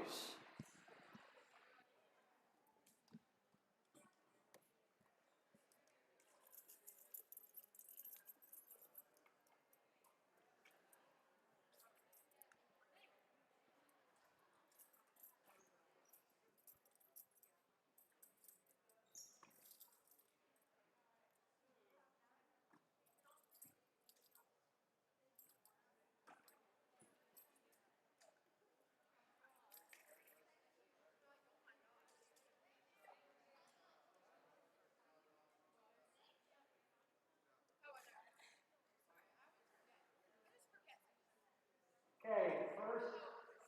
Okay, first,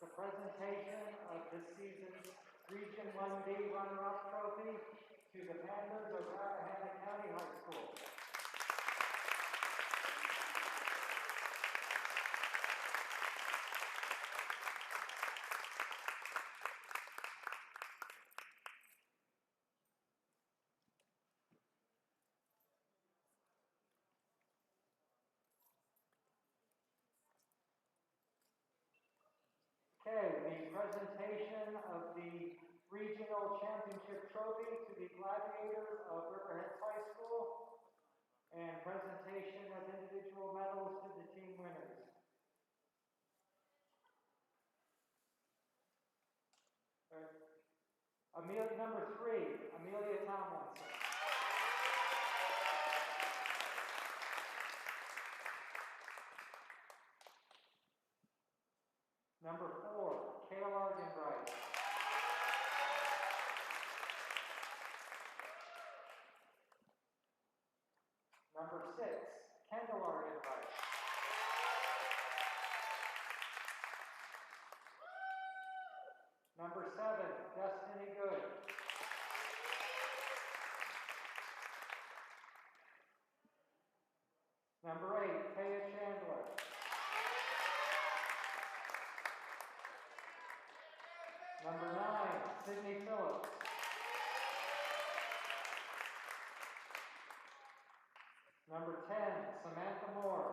the presentation of this season's Region 1B runner-up trophy to the Panthers of Riverheads County High School. Okay, the presentation of the Regional Championship Trophy to the Gladiators of Riverheads High School, and presentation of individual medals to the team winners. Number 3, Amelia Tomlinson. Number 4, Kayla Argenbright. Number 6, Kendall Argenbright. Number 7, Destiny Good. Number 8, Taya Chandler. Number 9, Sydney Phillips. Number 10, Samantha Moore.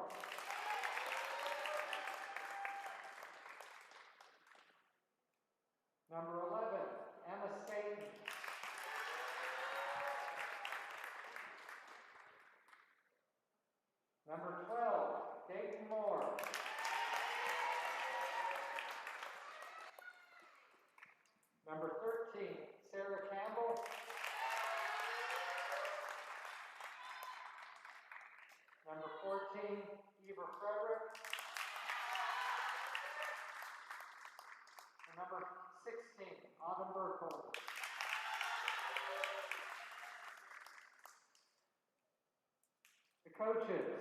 Number 11, Emma Staten. Number 12, Dayton Moore. Number 13, Sarah Campbell. Number 14, Eva Frederick. And number 16, Autumn Burkholder. The coaches.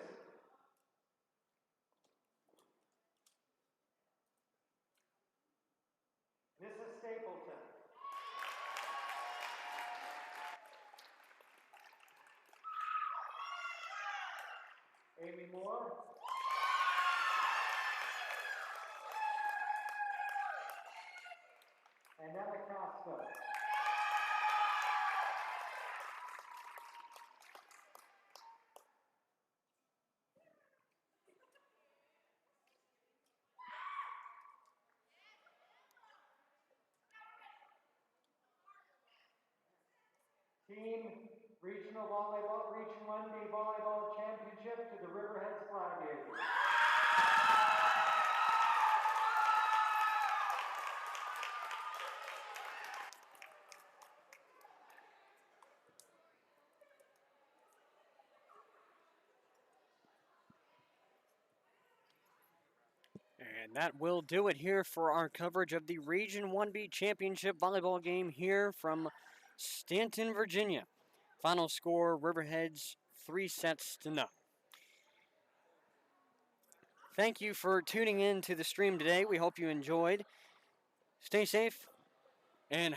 Mrs. Stapleton. Amy Moore. And Emma Costa. Team Regional Volleyball, Region 1B Volleyball Championship to the Riverheads Gladiators. And that will do it here for our coverage of the Region 1B Championship volleyball game here from Stanton, Virginia. Final score, Riverheads 3-0. Thank you for tuning in to the stream today. We hope you enjoyed. Stay safe and